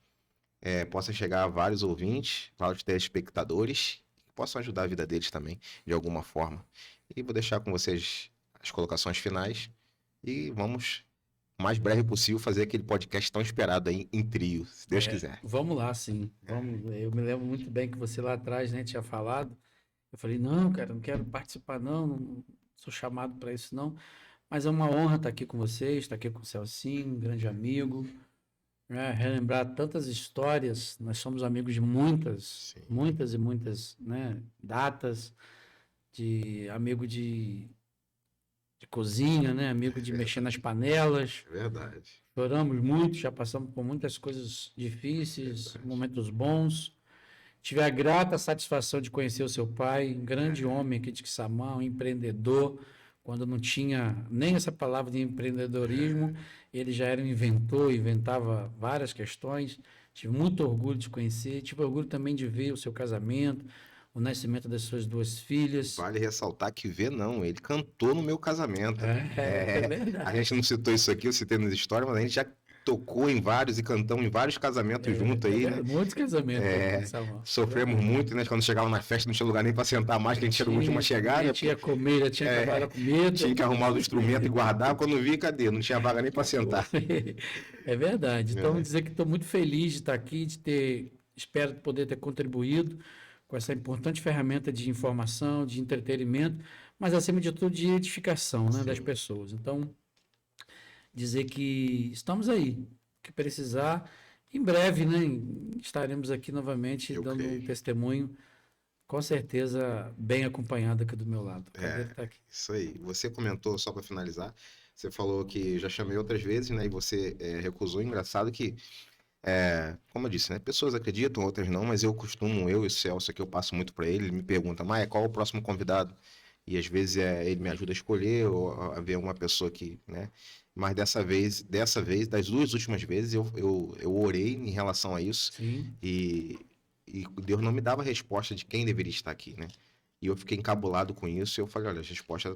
possa chegar a vários ouvintes, vários telespectadores, que possam ajudar a vida deles também, de alguma forma. E vou deixar com vocês as colocações finais, e vamos, o mais breve possível, fazer aquele podcast tão esperado aí em trio, se Deus quiser. Vamos lá, sim. Vamos. Eu me lembro muito bem que você lá atrás, né, tinha falado. Eu falei, não, cara, não quero participar, não sou chamado para isso, não. Mas é uma honra estar aqui com vocês, estar aqui com o Celcinho, um grande amigo, né, relembrar tantas histórias. Nós somos amigos de muitas, Sim. muitas e muitas, né, datas, de amigo de cozinha, né, amigo de mexer nas panelas. Verdade. Choramos muito, já passamos por muitas coisas difíceis, momentos bons. Tive a grata satisfação de conhecer o seu pai, um grande homem aqui de Quissamã, um empreendedor. Quando não tinha nem essa palavra de empreendedorismo, ele já era um inventor, inventava várias questões. Tive muito orgulho de conhecer, tive orgulho também de ver o seu casamento, o nascimento das suas 2 filhas. Vale ressaltar que vê não, ele cantou no meu casamento. É A verdade. gente não citou isso aqui, eu citei nas histórias, mas a gente já tocou em vários e cantamos em vários casamentos junto aí, né? Muitos casamentos aqui em Quissamã. Sofremos muito, né? Quando chegava na festa não tinha lugar nem para sentar mais, que a gente era o último a chegar, né? Tinha comer, tinha que acabar a comida. Tinha que arrumar o instrumento e guardar. Quando vi, cadê? Não tinha vaga nem para sentar. É verdade. Então, vou dizer que estou muito feliz de estar aqui, espero poder ter contribuído com essa importante ferramenta de informação, de entretenimento, mas acima de tudo de edificação, né, das pessoas. Então, dizer que estamos aí, o que precisar, em breve, né, estaremos aqui novamente Eu dando um creio. testemunho, com certeza bem acompanhado aqui do meu lado. Prazer estar aqui. Isso aí. Você comentou, só para finalizar, você falou que já chamei outras vezes, né? E você recusou. Engraçado que, como eu disse, né? Pessoas acreditam, outras não, mas eu e o Celso aqui, eu passo muito para ele me pergunta, Maia, qual é o próximo convidado? E às vezes ele me ajuda a escolher ou a ver uma pessoa que, né? Mas dessa vez, das 2 últimas vezes, eu orei em relação a isso Sim, e Deus não me dava resposta de quem deveria estar aqui, né? E eu fiquei encabulado com isso e eu falei, olha, a resposta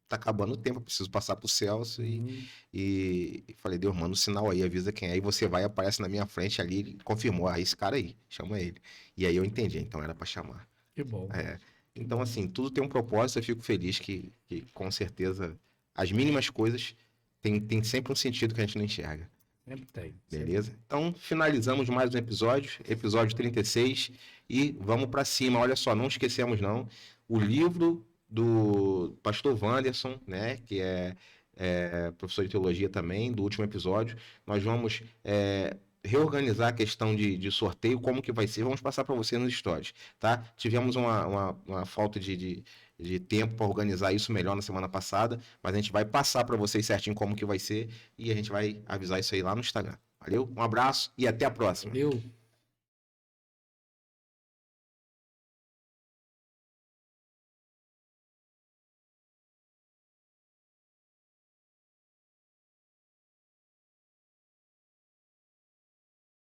tá acabando o tempo, eu preciso passar pro Celso e falei, Deus, manda um sinal aí, avisa quem é, e você vai, aparece na minha frente ali, ele confirmou, esse cara aí, chama ele. E aí eu entendi, então era para chamar. que bom. Então, assim, tudo tem um propósito, eu fico feliz que com certeza, as mínimas coisas tem sempre um sentido que a gente não enxerga. Sempre tem. Beleza? Então, finalizamos mais um episódio 36, e vamos para cima. Olha só, não esquecemos não, o livro do pastor Wanderson, né, que é professor de teologia também, do último episódio, nós vamos reorganizar a questão de sorteio, como que vai ser, vamos passar para você nos stories, tá? Tivemos uma falta de tempo para organizar isso melhor na semana passada, mas a gente vai passar para vocês certinho como que vai ser, e a gente vai avisar isso aí lá no Instagram. Valeu? Um abraço e até a próxima. Valeu.